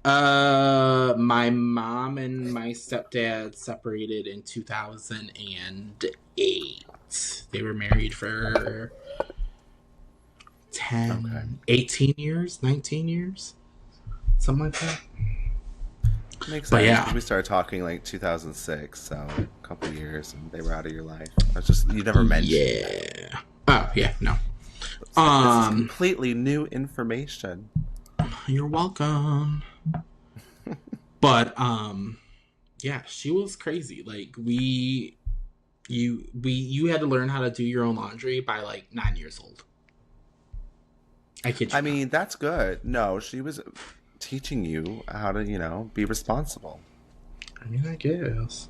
My mom and my stepdad separated in 2008. They were married for 18 years, 19 years, something like that. Makes sense. Yeah, we started talking like 2006, so a couple of years, and they were out of your life. That's just you never mentioned. Yeah. Oh yeah, no. This is completely new information. You're welcome. But yeah, she was crazy. Like you had to learn how to do your own laundry by like 9 years old. I mean, that's good. No, she was teaching you how to, be responsible. I mean, I guess.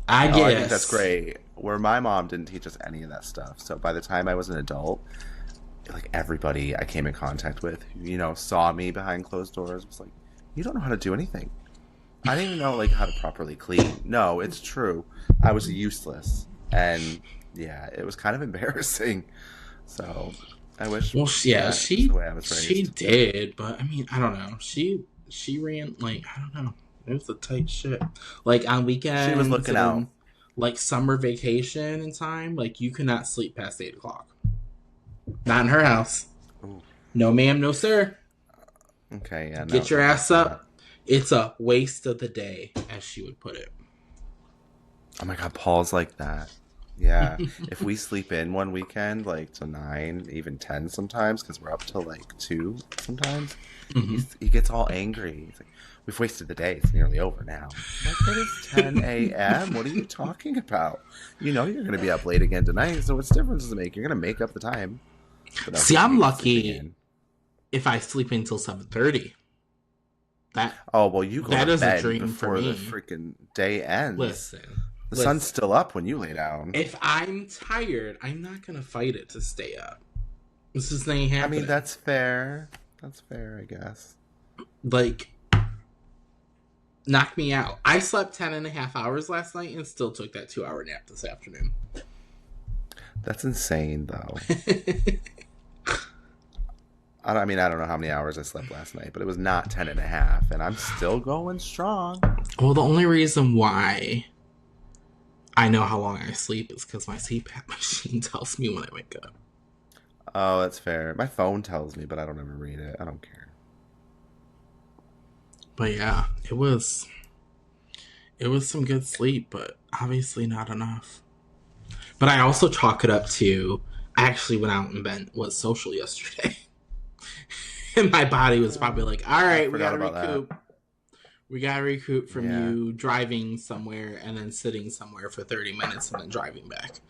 I think that's great. Where my mom didn't teach us any of that stuff. So by the time I was an adult, like everybody I came in contact with, saw me behind closed doors, was like, "You don't know how to do anything." I didn't even know like how to properly clean. No, it's true. I was useless, and yeah, it was kind of embarrassing. So I wish. Well, yeah, she did, but I mean, I don't know. She ran like I don't know. It was a tight shit. Like on weekends, she was looking out. Like summer vacation and time, like you could not sleep past 8:00. Not in her house. Ooh. No, ma'am, no, sir. Okay, yeah. Get your ass up. It's a waste of the day, as she would put it. Oh my God, Paul's like that. Yeah, if we sleep in one weekend, like to 9, even 10 sometimes, because we're up till like 2 sometimes, he gets all angry. He's like, "We've wasted the day. It's nearly over now." I'm like, "It is 10 a.m. What are you talking about? You're going to be up late again tonight, so what's the difference does it make? You're going to make up the time." See, I'm lucky if I sleep until 7:30. That you go to bed before the freaking day ends. Listen. The sun's still up when you lay down. If I'm tired, I'm not going to fight it to stay up. This is not happening. I mean, that's fair. That's fair, I guess. Like, knock me out. I slept 10.5 hours last night and still took that 2-hour nap this afternoon. That's insane, though. I don't know how many hours I slept last night, but it was not 10.5, and I'm still going strong. Well, the only reason why I know how long I sleep is because my CPAP machine tells me when I wake up. Oh, that's fair. My phone tells me, but I don't ever read it. I don't care. But yeah, it was some good sleep, but obviously not enough. But I also chalk it up to I actually went out and was social yesterday. And my body was probably like, all right, we gotta recoup. We gotta recoup from you driving somewhere and then sitting somewhere for 30 minutes and then driving back.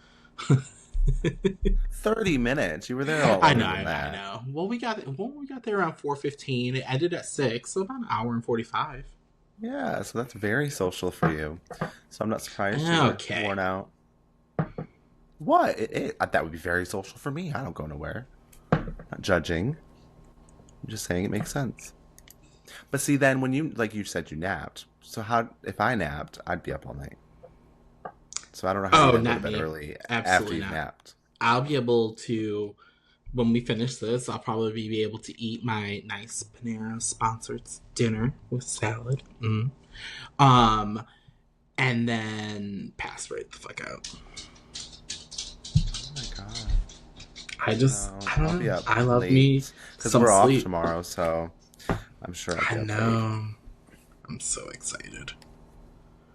30 minutes? You were there all I know. Well, we got there around 4:15. It ended at 6, so about an hour and 45. Yeah, so that's very social for you. So I'm not surprised you're worn out. What? That would be very social for me. I don't go nowhere. Not judging. I'm just saying it makes sense. But see, then when you said you napped, so if I napped, I'd be up all night. So I don't know how you get to bed early after you napped. I'll be able to, when we finish this, I'll probably be able to eat my nice Panera sponsored dinner with salad. And then pass right the fuck out. Oh my God. I don't know. I love me because we're off tomorrow, so I'm sure I know. I'm so excited.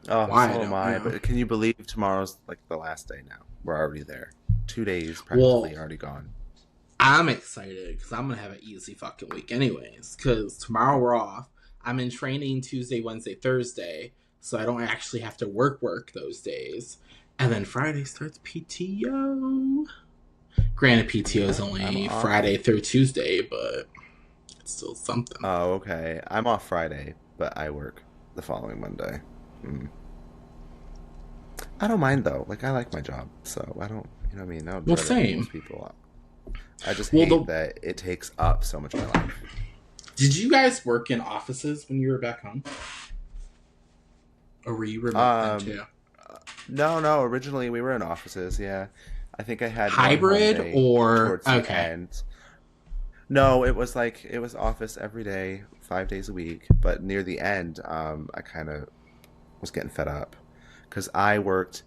Oh, so am I. But can you believe tomorrow's like the last day now? We're already there. 2 days practically already gone. I'm excited because I'm gonna have an easy fucking week, anyways. Because tomorrow we're off. I'm in training Tuesday, Wednesday, Thursday, so I don't actually have to work those days. And then Friday starts PTO. Granted, PTO is only Friday through Tuesday, but it's still something. Oh, okay. I'm off Friday, but I work the following Monday. I don't mind, though. Like, I like my job, so I don't, you know what I mean? I don't same. People up. I just hate that it takes up so much of my life. Did you guys work in offices when you were back home? Or were you remote then, too? No. Originally, we were in offices, yeah. I think I had hybrid or towards the end. No, it was office every day 5 days a week. But near the end, I kind of was getting fed up because I worked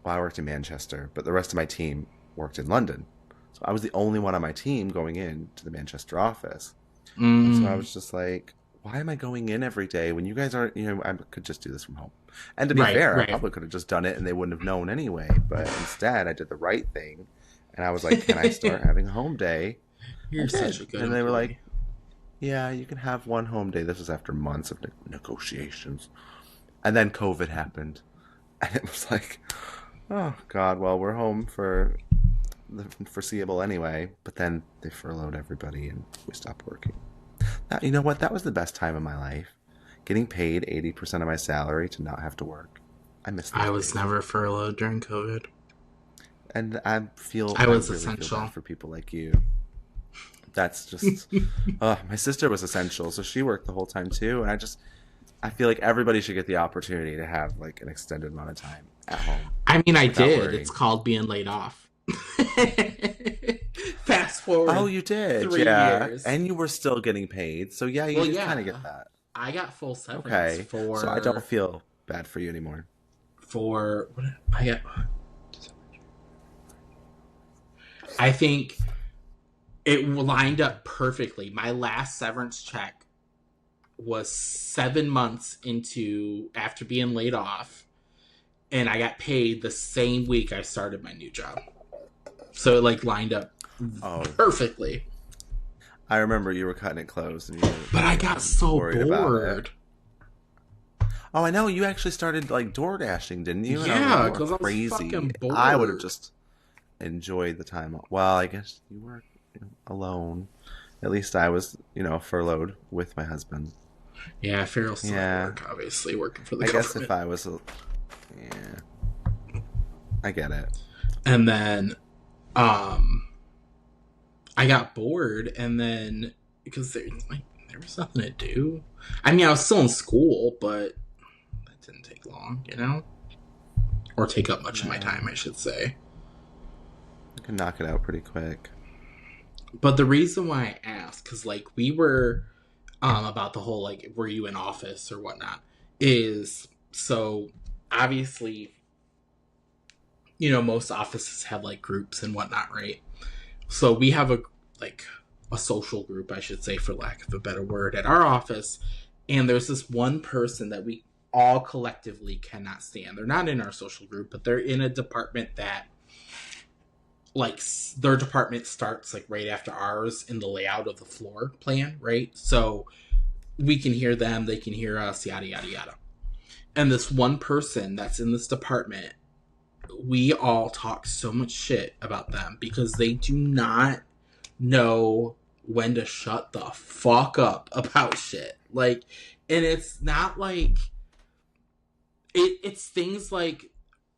in Manchester, but the rest of my team worked in London. So I was the only one on my team going in to the Manchester office. And so I was just like, why am I going in every day when you guys aren't, I could just do this from home. And to be fair, I probably could have just done it and they wouldn't have known anyway. But instead, I did the right thing. And I was like, can I start having a home day? You're such a good And they were like, yeah, you can have one home day. This was after months of negotiations. And then COVID happened. And it was like, oh, God, well, we're home for the foreseeable anyway. But then they furloughed everybody and we stopped working. Now, you know what? That was the best time of my life. Getting paid 80% of my salary to not have to work. I miss that. I was never furloughed during COVID. And I was really feel essential bad for people like you. That's just... my sister was essential, so she worked the whole time too. And I feel like everybody should get the opportunity to have like an extended amount of time at home. I mean, I did. Worrying. It's called being laid off. Fast forward. Oh, you did? 3 years. And you were still getting paid. So yeah, you kind of get that. I got full severance. Okay. So I don't feel bad for you anymore. I think it lined up perfectly. My last severance check was 7 months after being laid off, and I got paid the same week I started my new job. So it like lined up perfectly. I remember you were cutting it close, but I got so bored. Oh, I know. You actually started like door dashing, didn't you? Yeah, because I was fucking bored. I would have just enjoyed the time. Well, I guess you were alone. At least I was, furloughed with my husband. Yeah, Farrell still at work, obviously working for the government. I guess if I was, I get it. And then, I got bored, and then because there was nothing to do. I mean, I was still in school, but that didn't take long, or take up much of my time, I should say. I can knock it out pretty quick. But the reason why I asked, because we were about the whole were you in office or whatnot, is so obviously, most offices have groups and whatnot, right? So we have a social group, I should say, for lack of a better word, at our office. And there's this one person that we all collectively cannot stand. They're not in our social group, but they're in a department that, their department starts right after ours in the layout of the floor plan, right? So we can hear them, they can hear us, yada, yada, yada. And this one person that's in this department, we all talk so much shit about them because they do not know when to shut the fuck up about shit. And it's not it's things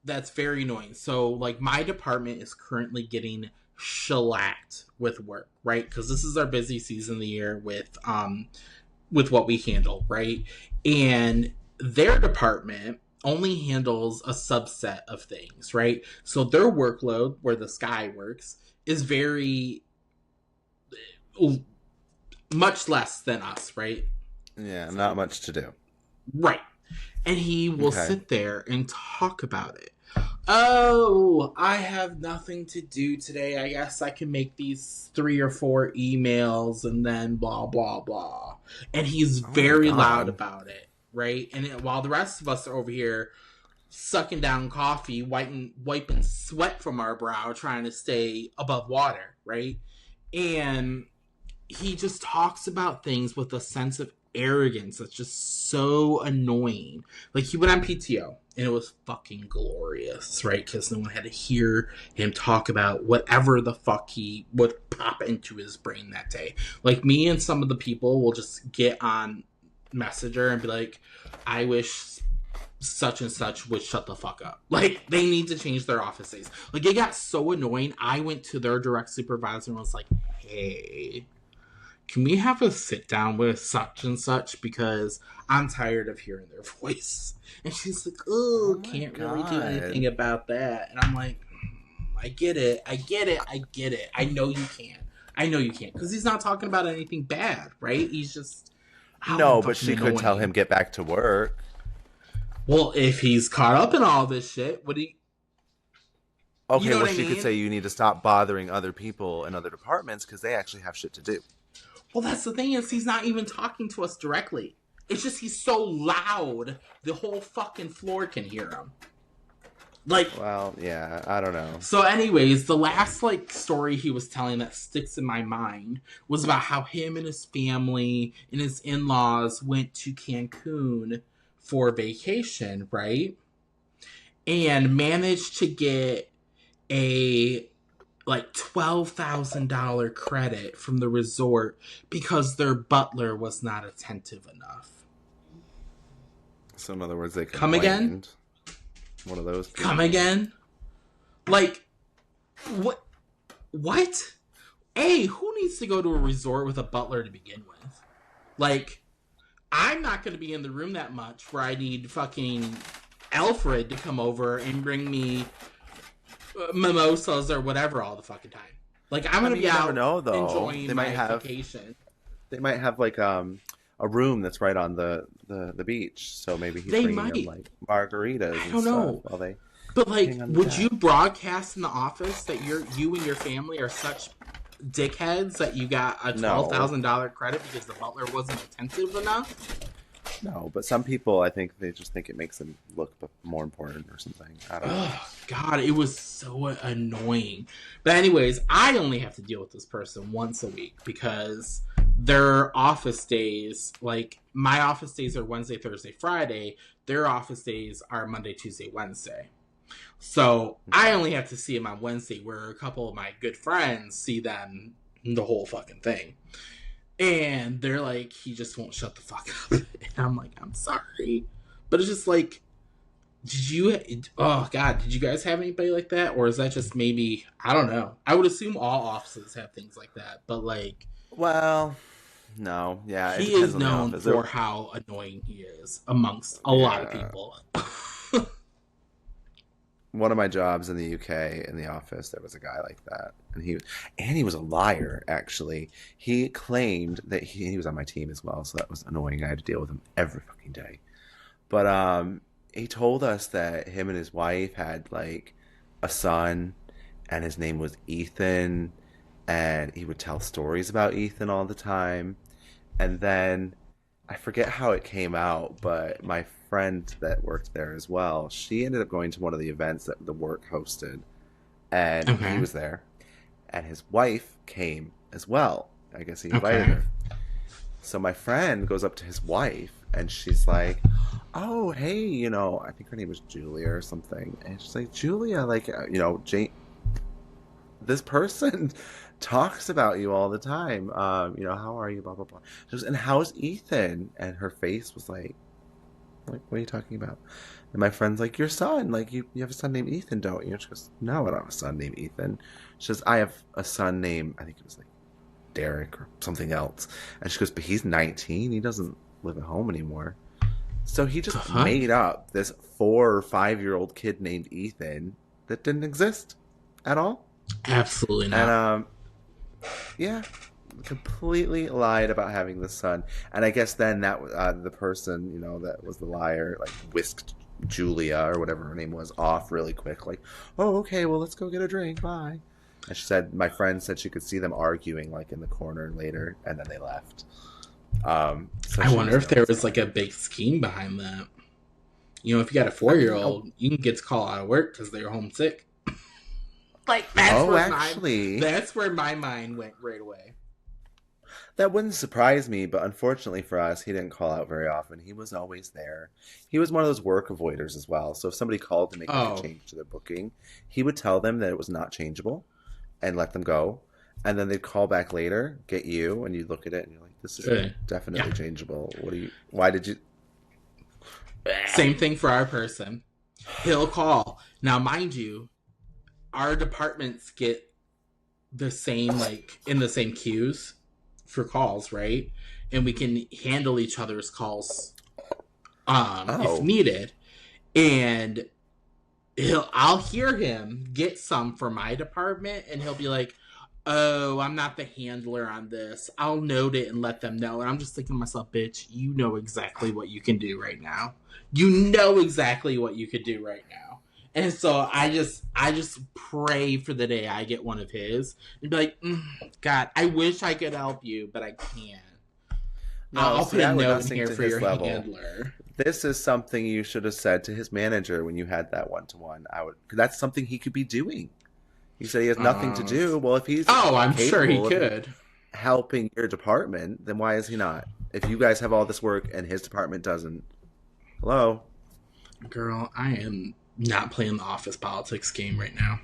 that's very annoying. So my department is currently getting shellacked with work, right? Because this is our busy season of the year with what we handle, right? And their department only handles a subset of things, right? So their workload, where this guy works, is very much less than us, right? Yeah, not much to do. Right. And he will sit there and talk about it. Oh, I have nothing to do today. I guess I can make these 3 or 4 emails and then blah, blah, blah. And he's very loud about it. Right? And while the rest of us are over here sucking down coffee, wiping sweat from our brow, trying to stay above water, right? And he just talks about things with a sense of arrogance that's just so annoying. He went on PTO, and it was fucking glorious, right? Because no one had to hear him talk about whatever the fuck he would pop into his brain that day. Me and some of the people will just get on Messenger and be like, I wish such and such would shut the fuck up. They need to change their office days. It got so annoying. I went to their direct supervisor and was like, hey, can we have a sit down with such and such, because I'm tired of hearing their voice. And she's like, oh can't really do anything about that. And I'm like, I get it. I know you can't. Because he's not talking about anything bad, right? He's just No, but she could tell him get back to work. Well, if he's caught up in all this shit, would he? Okay, you know she could say you need to stop bothering other people in other departments because they actually have shit to do. Well, that's the thing is he's not even talking to us directly. It's just he's so loud, the whole fucking floor can hear him. Like, well, yeah, I don't know. So anyways, the last story he was telling that sticks in my mind was about how him and his family and his in-laws went to Cancun for vacation, right? And managed to get a $12,000 credit from the resort because their butler was not attentive enough. So in other words, they come again. One of those people. Come again? What? What? A, who needs to go to a resort with a butler to begin with? I'm not going to be in the room that much where I need fucking Alfred to come over and bring me mimosas or whatever all the fucking time. I'm going to be out enjoying my vacation. They might have a room that's right on the beach, so maybe he's bringing them margaritas. I don't know. While they but would you broadcast in the office that you and your family are such dickheads that you got a $12,000 credit because the butler wasn't attentive enough? No, but some people, I think they just think it makes them look more important or something. I don't know. Oh, God, it was so annoying. But anyways, I only have to deal with this person once a week because their office days, my office days are Wednesday, Thursday, Friday. Their office days are Monday, Tuesday, Wednesday. So I only have to see them on Wednesday, where a couple of my good friends see them the whole fucking thing. And they're like, he just won't shut the fuck up. And I'm like, I'm sorry. But it's just did you guys have anybody like that? Or is that just maybe, I don't know. I would assume all offices have things like that. But well, no. Yeah. He is known for how annoying he is amongst a lot of people. One of my jobs in the UK in the office, there was a guy like that, and he was a liar. Actually, he claimed that he was on my team as well, so that was annoying. I had to deal with him every fucking day. But he told us that him and his wife had a son, and his name was Ethan, and he would tell stories about Ethan all the time. And then I forget how it came out, but my friend that worked there as well, she ended up going to one of the events that the work hosted, and he was there, and his wife came as well. I guess he invited her. So my friend goes up to his wife, and she's like, oh, hey, I think her name was Julia or something, and she's like, Julia, Jane, this person talks about you all the time, how are you, blah blah blah. She goes, and how's Ethan? And her face was like, what are you talking about? And my friend's like, your son, you have a son named Ethan, don't you? And she goes, no, I don't have a son named Ethan. She says, I have a son named, I think it was Derek or something else. And she goes, but he's 19, he doesn't live at home anymore. So he just made up this 4 or 5-year-old kid named Ethan that didn't exist at all. Absolutely not. And yeah, completely lied about having the son. And I guess then that the person, that was the liar, whisked Julia or whatever her name was off really quick. Oh, okay, well, let's go get a drink. Bye. And she said, my friend said she could see them arguing in the corner later, and then they left. So I wonder if there was a big scheme behind that. If you got a 4-year-old, you can get to call out of work because they're homesick. That's where my mind went right away. That wouldn't surprise me, but unfortunately for us, he didn't call out very often. He was always there. He was one of those work avoiders as well. So if somebody called to make a change to their booking, he would tell them that it was not changeable and let them go. And then they'd call back later, get you, and you'd look at it and you're like, this is definitely changeable. Why did you? Same thing for our person. He'll call. Now, mind you, our departments get the same, in the same queues for calls, right? And we can handle each other's calls if needed. And I'll hear him get some for my department, and he'll be like, oh, I'm not the handler on this. I'll note it and let them know. And I'm just thinking to myself, bitch, you know exactly what you can do right now. You know exactly what you could do right now. And so I just pray for the day I get one of his and be like, God, I wish I could help you, but I can't. No, I'll see, put a I would note not in sink here to for his your level. handler. This is something you should have said to his manager when you had that one-to-one. Cause that's something he could be doing. He said he has nothing to do. Well, if he's I'm sure he could. Helping your department, then why is he not? If you guys have all this work and his department doesn't, hello, girl, I am not playing the office politics game right now.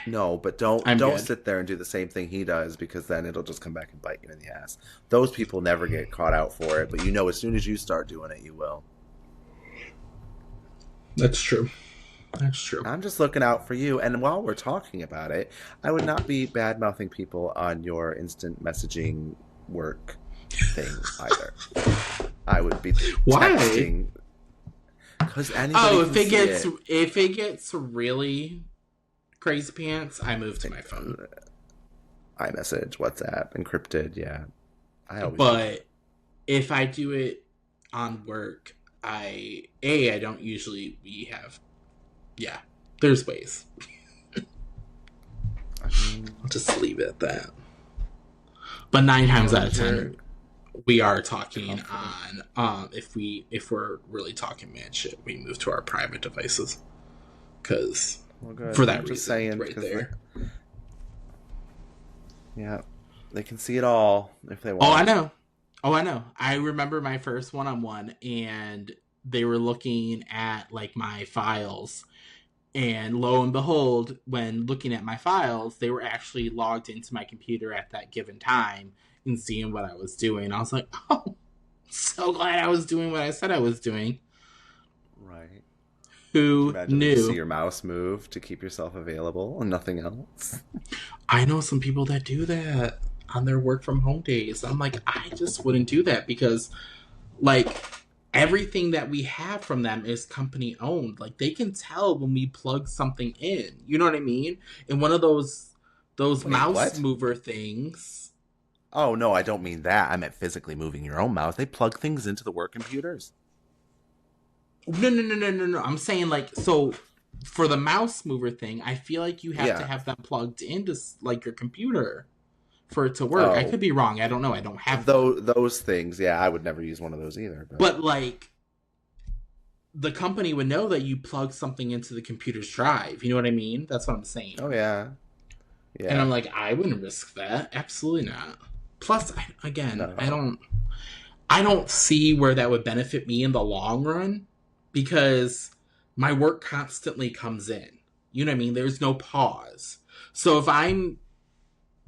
No, but don't sit there and do the same thing he does, because then it'll just come back and bite you in the ass. Those people never get caught out for it, but as soon as you start doing it, you will. That's true. That's true. I'm just looking out for you. And while we're talking about it, I would not be bad-mouthing people on your instant messaging work thing either. I would be texting. Because if it gets really crazy pants, I move to my phone. iMessage, WhatsApp, encrypted, yeah. But if I do it on work, I don't usually there's ways. I'll just leave it at that. But 9 times out of 10, we are talking on if we're really talking mad shit, we move to our private devices. Because for that reason, right there. Yeah, they can see it all if they want. Oh, I know. I remember my first one-on-one, and they were looking at like my files. And lo and behold, when looking at my files, they were actually logged into my computer at that given time and seeing what I was doing. I was like, oh, so glad I was doing what I said I was doing. Right. Who knew? You see your mouse move to keep yourself available and nothing else. I know some people that do that on their work from home days. I'm like, I just wouldn't do that because, like, everything that we have from them is company owned. Like, they can tell when we plug something in. You know what I mean? In one of those mouse mover things. Oh, no, I don't mean that. I meant physically moving your own mouse. They plug things into the work computers. No. I'm saying, like, so for the mouse mover thing, I feel like you have to have them plugged into, like, your computer for it to work. I could be wrong. I don't know. I don't have those things. Yeah, I would never use one of those either. But like, the company would know that you plug something into the computer's drive. You know what I mean? That's what I'm saying. Oh yeah. And I'm like, I wouldn't risk that. Absolutely not. Plus, I don't see where that would benefit me in the long run, because my work constantly comes in. You know what I mean? There's no pause. So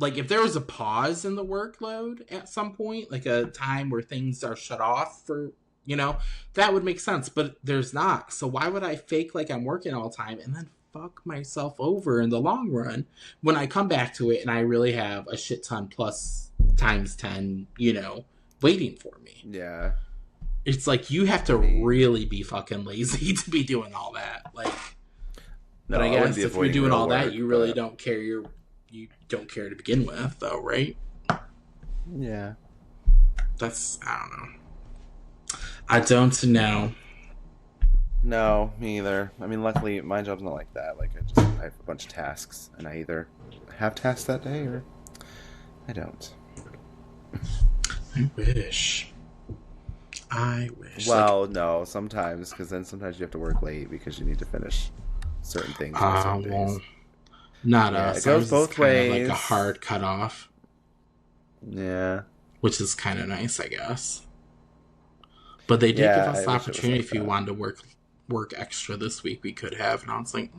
if there was a pause in the workload at some point, like a time where things are shut off for, that would make sense. But there's not. So why would I fake like I'm working all the time and then fuck myself over in the long run when I come back to it and I really have a shit ton plus times 10, waiting for me? Yeah. It's like you have to really be fucking lazy to be doing all that. Like, but I guess if you're doing all that, you really don't care. You don't care to begin with, though, right? Yeah. I don't know. I don't know. No, me either. I mean, luckily, my job's not like that. Like, I have a bunch of tasks, and I either have tasks that day or I don't. I wish. Well, no, sometimes, because then sometimes you have to work late because you need to finish certain things on certain days. Not us. It goes both ways. Like a hard cutoff. Yeah. Which is kind of nice, I guess. But they did give us the opportunity if you wanted to work extra this week, we could have. And I was like,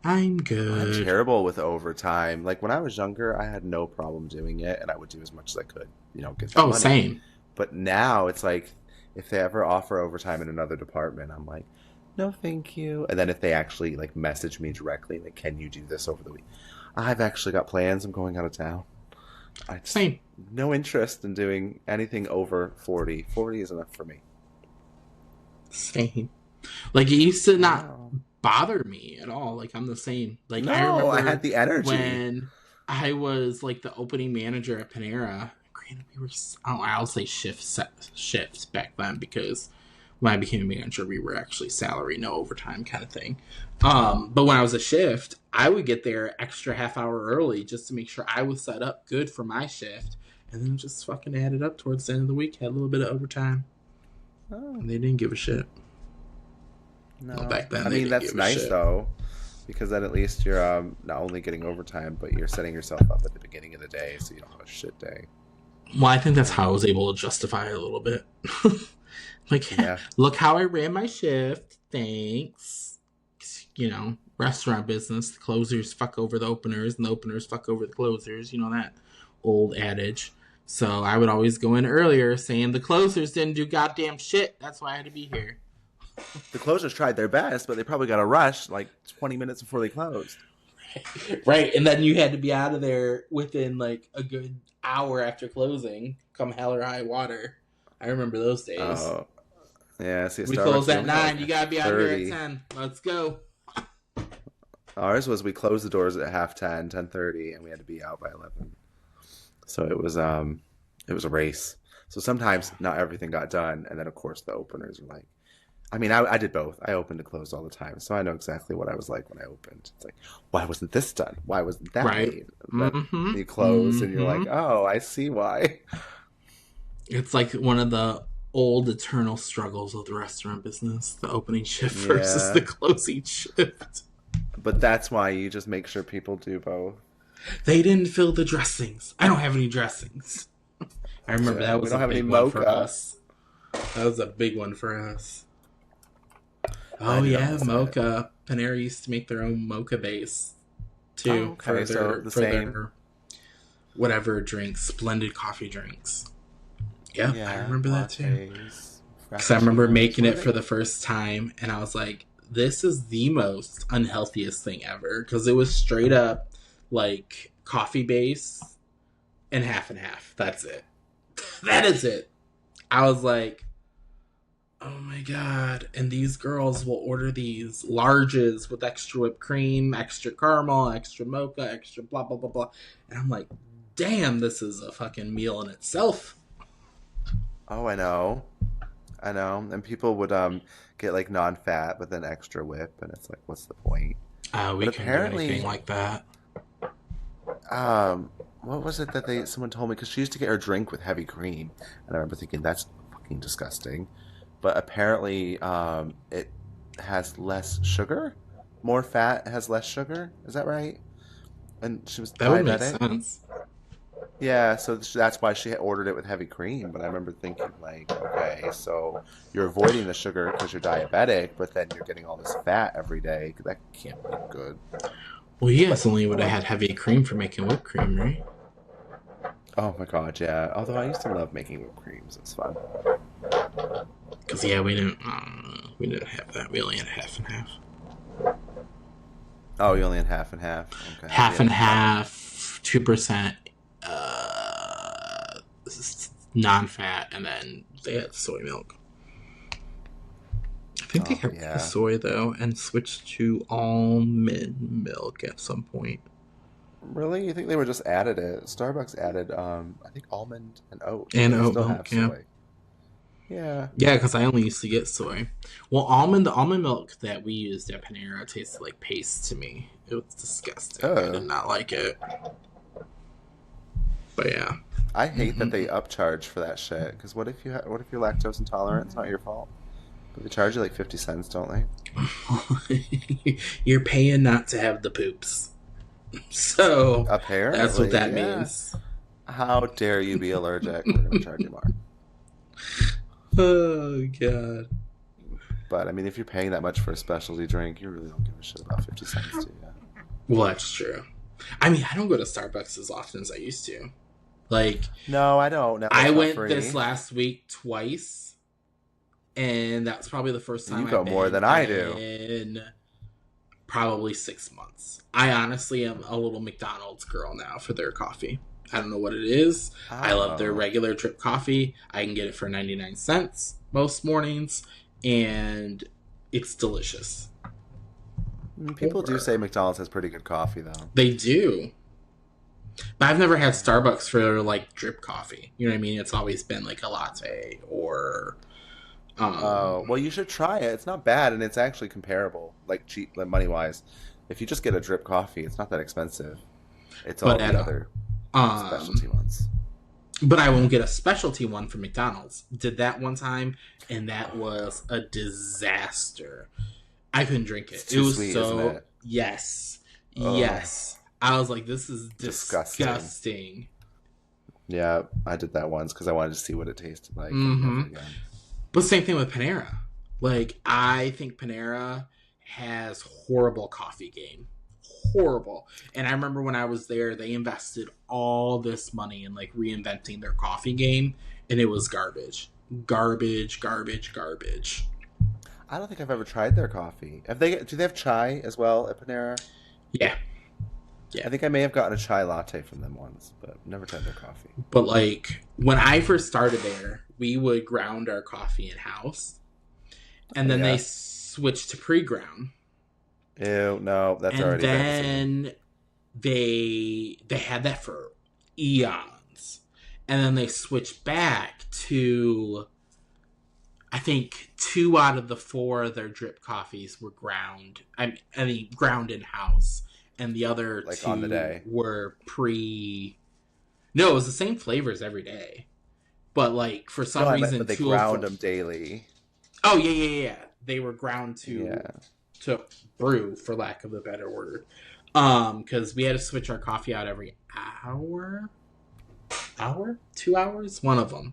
I'm good. I'm terrible with overtime. Like, when I was younger, I had no problem doing it, and I would do as much as I could. Get money. Same. But now it's like, if they ever offer overtime in another department, I'm like, no, thank you. And then if they actually like message me directly, like, can you do this over the week? I've actually got plans. I'm going out of town. Same. No interest in doing anything over 40. 40 is enough for me. Same. Like, it used to not bother me at all. Like, I'm the same. Like, no, I had the energy when I was like the opening manager at Panera. Granted, we were, I'll say shifts back then, because when I became a manager, we were actually salary, no overtime kind of thing. But when I was a shift, I would get there extra half hour early just to make sure I was set up good for my shift, and then just fucking added up towards the end of the week. Had a little bit of overtime. Oh. And they didn't give a shit. No, well, back then, I mean, that's nice though, because then at least you're not only getting overtime, but you're setting yourself up at the beginning of the day, so you don't have a shit day. Well, I think that's how I was able to justify it a little bit. Like, yeah. Look how I ran my shift. Thanks. You know, restaurant business, the closers fuck over the openers, and the openers fuck over the closers. You know that old adage. So I would always go in earlier saying the closers didn't do goddamn shit. That's why I had to be here. The closers tried their best, but they probably got a rush like 20 minutes before they closed. Right, and then you had to be out of there within like a good hour after closing, come hell or high water. I remember those days. Oh, yeah. See, we closed at 9. You gotta be out here at 10. Let's go. Ours was we closed the doors at 10:30, 10:30, and we had to be out by 11. So it was a race. So sometimes not everything got done, and then of course the openers were like, I mean, I did both. I opened and closed all the time, so I know exactly what I was like when I opened. It's like, why wasn't this done? Why wasn't that made? Mm-hmm. You close, and you're like, oh, I see why. It's like one of the old eternal struggles of the restaurant business, the opening shift versus the closing shift. But that's why you just make sure people do both. They didn't fill the dressings. I don't have any dressings. I remember that was a big one for us. That was a big one for us. Oh yeah, mocha. Panera used to make their own mocha base too for their whatever drinks, blended coffee drinks. Yep, yeah, I remember that too. Because I remember making it for the first time, and I was like, "This is the most unhealthiest thing ever." Because it was straight up like coffee base and half. That's it. That is it. I was like, oh my god. And these girls will order these larges with extra whipped cream, extra caramel, extra mocha, extra blah, blah, blah, blah. And I'm like, damn, this is a fucking meal in itself. Oh, I know. And people would get like non-fat, but then extra whip. And it's like, what's the point? We can't do anything like that. What was it that someone told me? Because she used to get her drink with heavy cream. And I remember thinking, that's fucking disgusting. But apparently, it has less sugar. More fat has less sugar. Is that right? And she was that would make sense. Yeah, so that's why she had ordered it with heavy cream. But I remember thinking, like, okay, so you're avoiding the sugar because you're diabetic, but then you're getting all this fat every day. That can't be good. Well, you guys only would have had heavy cream for making whipped cream, right? Oh my god, yeah. Although I used to love making whipped creams. It's fun. Because, yeah, we didn't have that. We only had half and half. Oh, you only had half and half? Okay. Half and half, 2% non-fat, and then they had soy milk. I think they kept the soy, though, and switched to almond milk at some point. Really? You think they were just added it? Starbucks added, I think, almond and oat. And oat milk, yeah. Soy. Yeah. Yeah, because I only used to get soy. Well, the almond milk that we used at Panera tasted like paste to me. It was disgusting. Oh. I did not like it. But yeah. I hate that they upcharge for that shit. Because what if you're lactose intolerant? It's not your fault. But they charge you like 50 cents, don't they? You're paying not to have the poops. So apparently, that's what that means. How dare you be allergic? We're going to charge you more. Oh, God. But, I mean, if you're paying that much for a specialty drink, you really don't give a shit about 50 cents, do you? Well, that's true. I mean, I don't go to Starbucks as often as I used to. Like, no, I don't. No, I went this last week twice, and that's probably the first time you go more than I do. In probably 6 months. I honestly am a little McDonald's girl now for their coffee. I don't know what it is. Oh. I love their regular drip coffee. I can get it for 99 cents most mornings, and it's delicious. People do say McDonald's has pretty good coffee, though. They do. But I've never had Starbucks for, like, drip coffee. You know what I mean? It's always been, like, a latte or... well, you should try it. It's not bad, and it's actually comparable, like, cheap, like, money-wise. If you just get a drip coffee, it's not that expensive. It's all the other specialty ones. But I won't get a specialty one from McDonald's. Did that one time, and that was a disaster. I couldn't drink it. It was sweet, so... Isn't it? Yes. Oh. Yes. I was like, this is disgusting. Yeah, I did that once because I wanted to see what it tasted like. Mm-hmm. But same thing with Panera. Like, I think Panera has horrible coffee game. Horrible. And I remember when I was there, they invested all this money in, like, reinventing their coffee game, and it was garbage. Garbage. I don't think I've ever tried their coffee. Do they have chai as well at Panera? Yeah. I think I may have gotten a chai latte from them once, but never tried their coffee. But, like, when I first started there, we would ground our coffee in-house, and then they switched to pre-ground. Ew, no, that's already... And then they had that for eons. And then they switched back to... I think 2 out of the 4 of their drip coffees were ground. I mean, ground in-house. And the other like 2 on the day. Were pre... No, it was the same flavors every day. But, like, for some reason... But they ground them daily. Oh, yeah. They were ground to brew, for lack of a better word. Because we had to switch our coffee out every hour? 2 hours? One of them.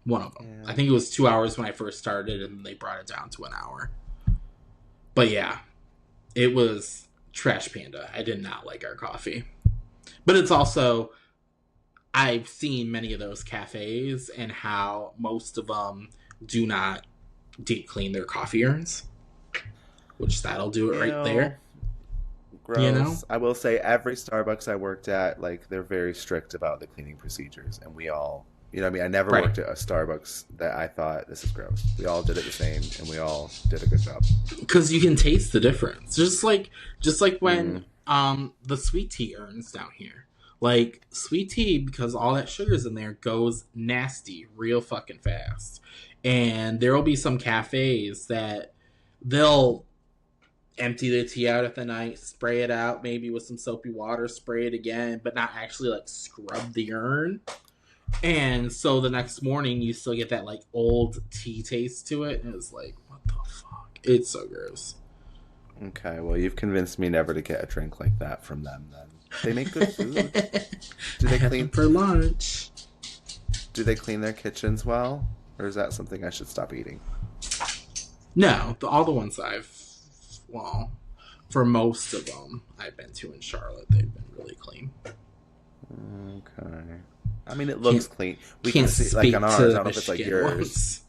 Yeah. I think it was 2 hours when I first started, and they brought it down to an hour. But, yeah. It was... Trash Panda. I did not like our coffee. But it's also, I've seen many of those cafes and how most of them do not deep clean their coffee urns. Which that'll do it right there. Gross. You know? I will say every Starbucks I worked at, like, they're very strict about the cleaning procedures. And we all, you know what I mean? I never worked at a Starbucks that I thought, this is gross. We all did it the same, and we all did a good job. Because you can taste the difference. Just like when the sweet tea urns down here. Like, sweet tea, because all that sugar's in there, goes nasty real fucking fast. And there will be some cafes that they'll empty the tea out at the night, spray it out maybe with some soapy water, spray it again, but not actually, like, scrub the urn. And so the next morning, you still get that, like, old tea taste to it. And it's like, what the fuck? It's so gross. Okay, well, you've convinced me never to get a drink like that from them, then. They make good food. Do they clean for lunch? Do they clean their kitchens well? Or is that something I should stop eating? No, all the ones for most of them I've been to in Charlotte, they've been really clean. Okay. I mean, it looks clean. We can see, like, on ours, I don't know if it's like yours. Ones.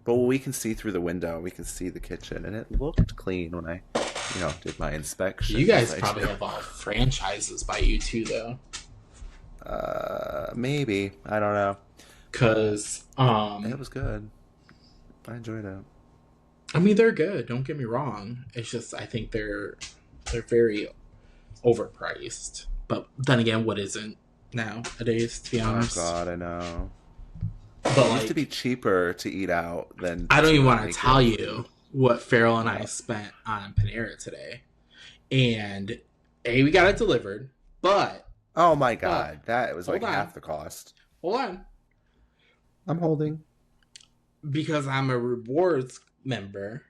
But we can see through the window. We can see the kitchen. And it looked clean when I, did my inspection. You guys probably have all franchises by you, too, though. Maybe. I don't know. Because, it was good. I enjoyed it. I mean, they're good. Don't get me wrong. It's just, I think they're very overpriced. But then again, what isn't nowadays, to be honest? Oh, God, I know. But it used to be cheaper to eat out than... I don't even want to tell you what Farrell and I spent on Panera today. And, we got it delivered, but... Oh, my God. That was like half the cost. Hold on. I'm holding. Because I'm a rewards member,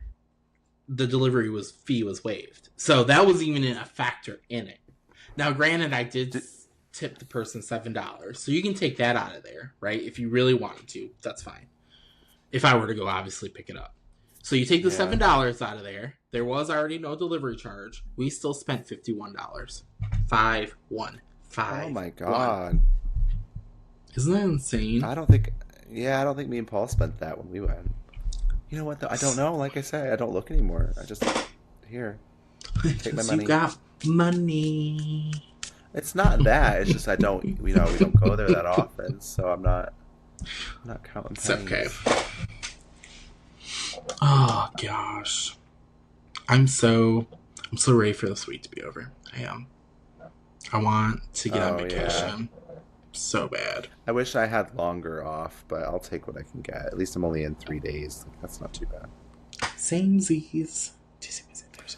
the delivery fee was waived. So that was even a factor in it. Now, granted, I did tip the person $7. So you can take that out of there, right? If you really wanted to, that's fine. If I were to go, obviously, pick it up. So you take the $7 out of there. There was already no delivery charge. We still spent $51. 5-1. Oh, my God. Isn't that insane? I don't think me and Paul spent that when we went. You know what, though? I don't know. Like I said, I don't look anymore. I just... Here. Take my money. You got money. It's not that. It's just I don't... we don't go there that often, so I'm not counting pennies. It's okay. Oh, gosh. I'm so ready for this week to be over. I am. I want to get on vacation so bad. I wish I had longer off, but I'll take what I can get. At least I'm only in 3 days. That's not too bad. Samesies.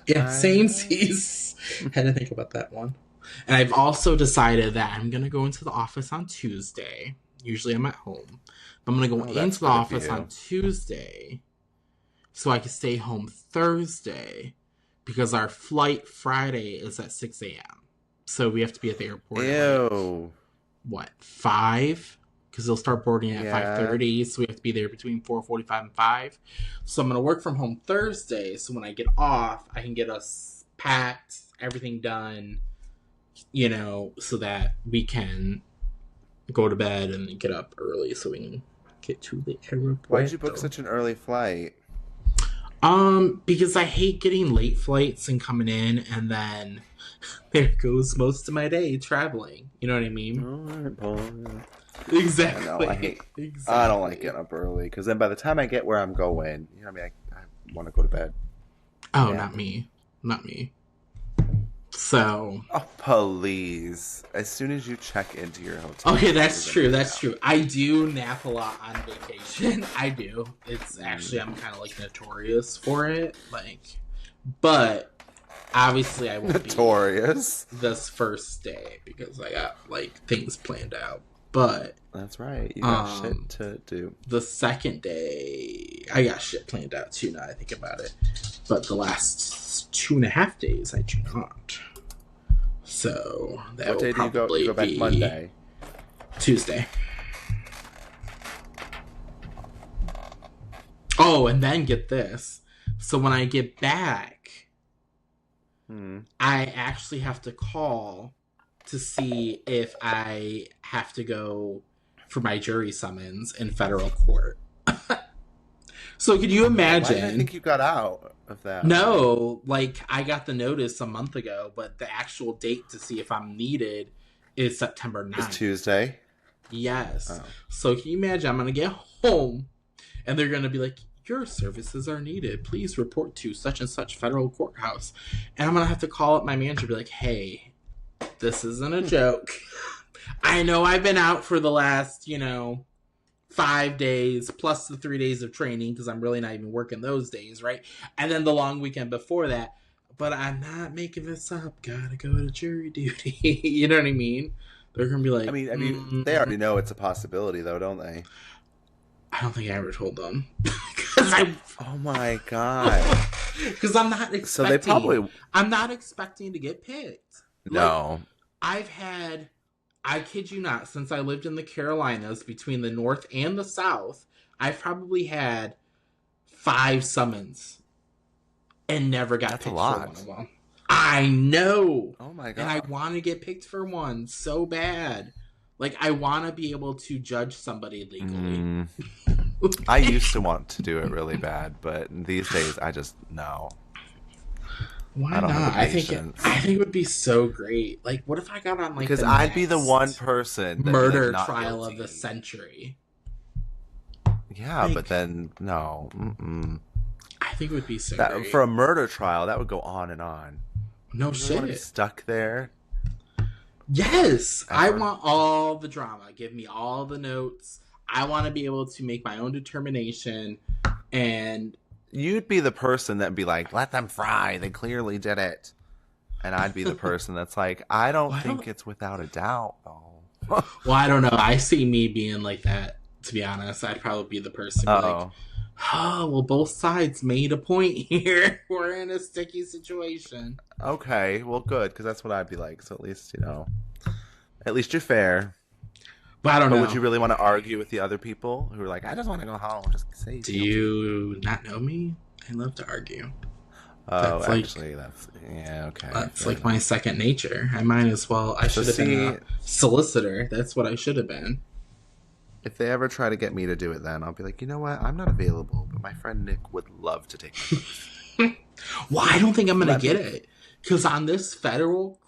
Yeah, samesies. Had to think about that one. And I've also decided that I'm going to go into the office on Tuesday. Usually I'm at home. I'm going to go into the office on Tuesday so I can stay home Thursday because our flight Friday is at 6 a.m. So we have to be at the airport at 5? Because they'll start boarding at 5:30, so we have to be there between 4:45 and 5. So I'm going to work from home Thursday, so when I get off, I can get us packed, everything done, so that we can go to bed and get up early so we can get to the airport. Why'd you book such an early flight? Because I hate getting late flights and coming in, and then there goes most of my day traveling. You know what I mean? All right, Paul. Exactly. I don't like getting up early because then by the time I get where I'm going, I want to go to bed. Oh, not me. So. Oh, please! As soon as you check into your hotel. Okay, that's true. I do nap a lot on vacation. I do. It's actually I'm kind of like notorious for it. But obviously I won't notorious be this first day because I got things planned out. But that's right. You got shit to do. The second day, I got shit planned out too. Now I think about it, but the last 2.5 days I do not. So that what will day probably do you go back be Monday? Tuesday. Oh, and then get this. So when I get back, I actually have to call to see if I have to go for my jury summons in federal court. So could you imagine? Why did I think you got out of that? No, I got the notice a month ago, but the actual date to see if I'm needed is September 9th. It's Tuesday? Yes. Oh. So can you imagine? I'm going to get home and they're going to be like, your services are needed. Please report to such and such federal courthouse. And I'm going to have to call up my manager and be like, hey, this isn't a joke. I know I've been out for the last, 5 days plus the 3 days of training because I'm really not even working those days, right? And then the long weekend before that. But I'm not making this up. Gotta go to jury duty. You know what I mean? They're going to be like... I mean, they already know it's a possibility, though, don't they? I don't think I ever told them. Oh my god. Because I'm not expecting... So they probably... I'm not expecting to get picked. No. I've had... I kid you not, since I lived in the Carolinas, between the North and the South, I've probably had 5 summons and never got picked for one of them. I know. Oh my god. And I want to get picked for one so bad. I want to be able to judge somebody legally. I used to want to do it really bad, but these days I just no. Why not? I think it would be so great. What if I got on because I'd be the one person murder trial guilty. Of the century. Yeah, but then no. I think it would be so great. For a murder trial. That would go on and on. No shit. Be stuck there. Yes, I want all the drama. Give me all the notes. I want to be able to make my own determination and. You'd be the person that'd be like, let them fry. They clearly did it. And I'd be the person that's like, I don't think it's without a doubt, though. Well, I don't know. I see me being like that, to be honest. I'd probably be the person like, oh, well, both sides made a point here. We're in a sticky situation. Okay, well, good, because that's what I'd be like. So at least, at least you're fair. But I don't know. Would you really want to argue with the other people who are like, I just want to go home? Just say. Do you not know me? I love to argue. Oh, actually, that's okay. That's my second nature. I might as well. I should have been a solicitor. That's what I should have been. If they ever try to get me to do it, then I'll be like, you know what? I'm not available, but my friend Nick would love to take it. Well, I don't think I'm going to get it because on this federal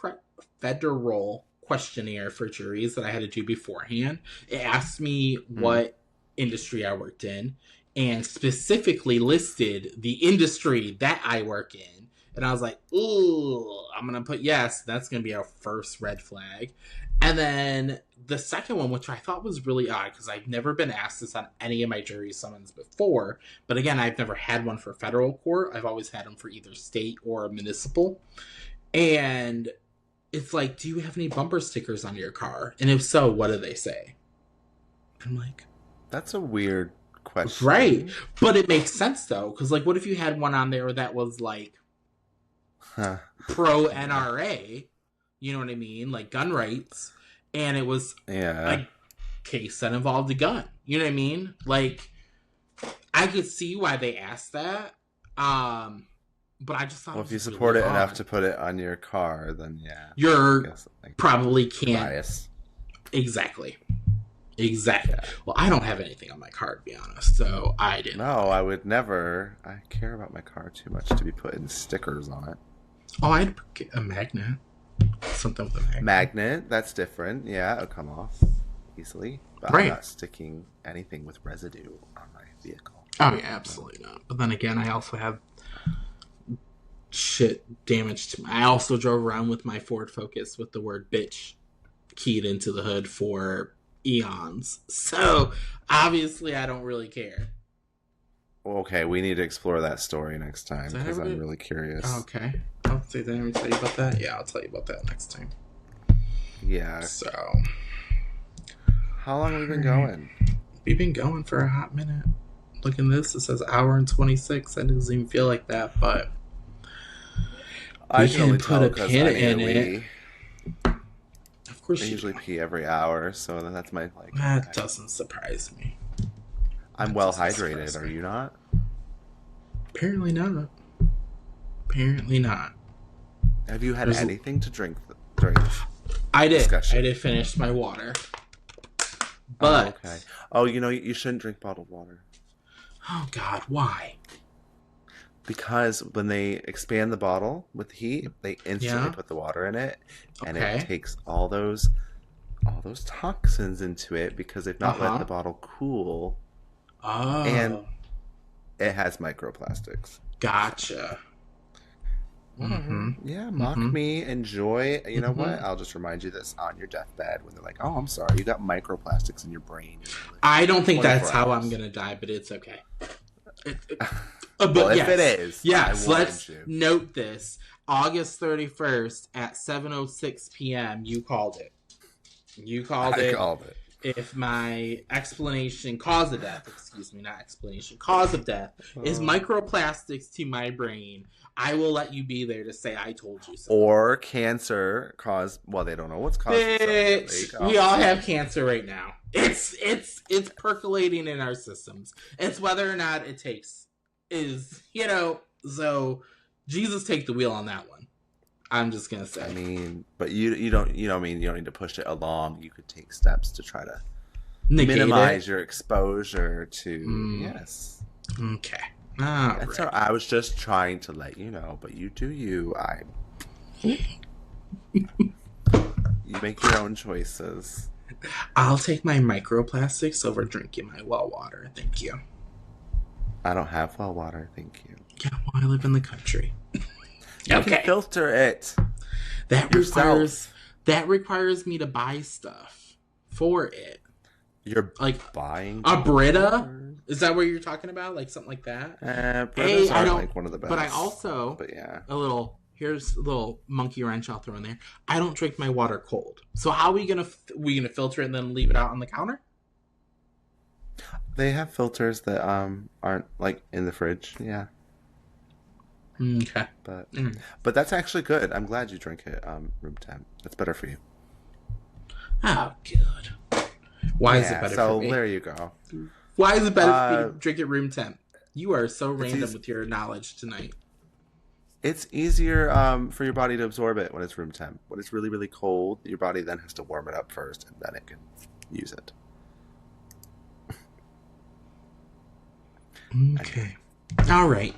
questionnaire for juries that I had to do beforehand, it asked me what industry I worked in and specifically listed the industry that I work in And I was like, ooh, I'm going to put yes. That's going to be our first red flag. And then the second one, which I thought was really odd, because I've never been asked this on any of my jury summons before. But again, I've never had one for federal court. I've always had them for either state or municipal. And it's like, do you have any bumper stickers on your car? And if so, what do they say? I'm like, that's a weird question. Right. But it makes sense, though. Because, like, what if you had one on there that was, like, pro NRA? You know what I mean? Like, gun rights. And it was a case that involved a gun. You know what I mean? Like, I could see why they asked that. But I just thought, well, if you support it enough to put it on your car, then you're probably can't. Bias. Exactly. Yeah. Well, I don't have anything on my car, to be honest, so I didn't. No, I would never. I care about my car too much to be putting stickers on it. Oh, I'd get a magnet. Something with a magnet. Magnet? That's different. Yeah, it'll come off easily. But I'm not sticking anything with residue on my vehicle. Oh, yeah, absolutely not. But then again, I also have shit damage to I also drove around with my Ford Focus with the word bitch keyed into the hood for eons. So, obviously, I don't really care. Okay, we need to explore that story next time because I'm really curious. Okay. I'll say that. Let me tell you about that. Yeah, I'll tell you about that next time. Yeah. So, how long have we been going? We've been going for a hot minute. Look at this. It says hour and 26. That doesn't even feel like that, but I can put a pin in it. Of course, I usually pee every hour, so that's my That doesn't surprise me. I'm well hydrated. Are you not? Apparently not. Apparently not. Have you had anything to drink during this discussion? I did finish my water. But okay. Oh, you shouldn't drink bottled water. Oh God, why? Because when they expand the bottle with heat, they instantly put the water in it, and it takes all those toxins into it because they've not let the bottle cool. Oh. And it has microplastics. Gotcha. Mm-hmm. Yeah, mock me, enjoy. You know what? I'll just remind you this on your deathbed when they're like, "Oh, I'm sorry, you got microplastics in your brain." I don't think that's how I'm gonna die, but it's okay. But well, if it is, yes, let's note this. August 31st at 7:06 p.m. You called it. I called it. If my cause of death is microplastics to my brain, I will let you be there to say I told you so. Or cancer caused. Well, they don't know what's causing it. We all have cancer right now. It's percolating in our systems. It's whether or not it so Jesus take the wheel on that one. I'm just gonna say. I mean, but you don't need to push it along. You could take steps to try to minimize your exposure to yes. Okay. That's right. I was just trying to let you know, but you do you. You make your own choices. I'll take my microplastics over drinking my well water. Thank you. I don't have well water. Thank you. Yeah, well, I live in the country. You can filter it. That requires me to buy stuff for it. You're buying a Brita? Is that what you're talking about? Like something like that? Britas aren't one of the best. But I also here's a little monkey wrench I'll throw in there. I don't drink my water cold. So how are we gonna filter it and then leave it out on the counter? They have filters that aren't in the fridge. Yeah. Okay. But that's actually good. I'm glad you drink it room temp. That's better for you. Oh, good. Why is it better for me? So there you go. Why is it better for me to drink it room temp? You are so random with your knowledge tonight. It's easier for your body to absorb it when it's room temp. When it's really, really cold, your body then has to warm it up first, and then it can use it. Okay. All right.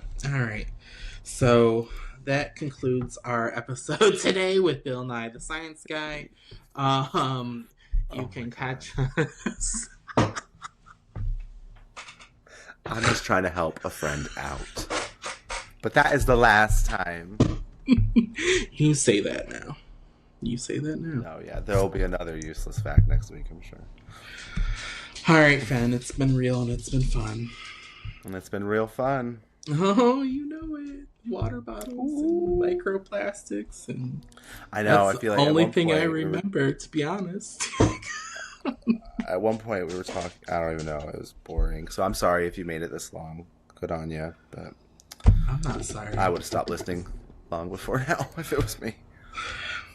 So that concludes our episode today with Bill Nye the Science Guy. You can catch us. I'm just trying to help a friend out. But that is the last time. You say that now. No, yeah, there will be another useless fact next week, I'm sure. All right, Fen, it's been real and it's been fun. And it's been real fun. Oh, you know it. Water bottles and microplastics and I know. That's I feel like the only thing I remember, to be honest. At one point we were talking. I don't even know. It was boring. So I'm sorry if you made it this long. Good on you. But I'm not sorry. I would have stopped listening long before now if it was me.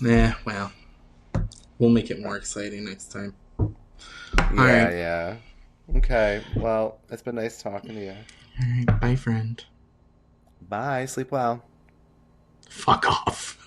Nah, well, we'll make it more exciting next time. Yeah. Okay. Well, it's been nice talking to you. All right. Bye, friend. Bye. Sleep well. Fuck off.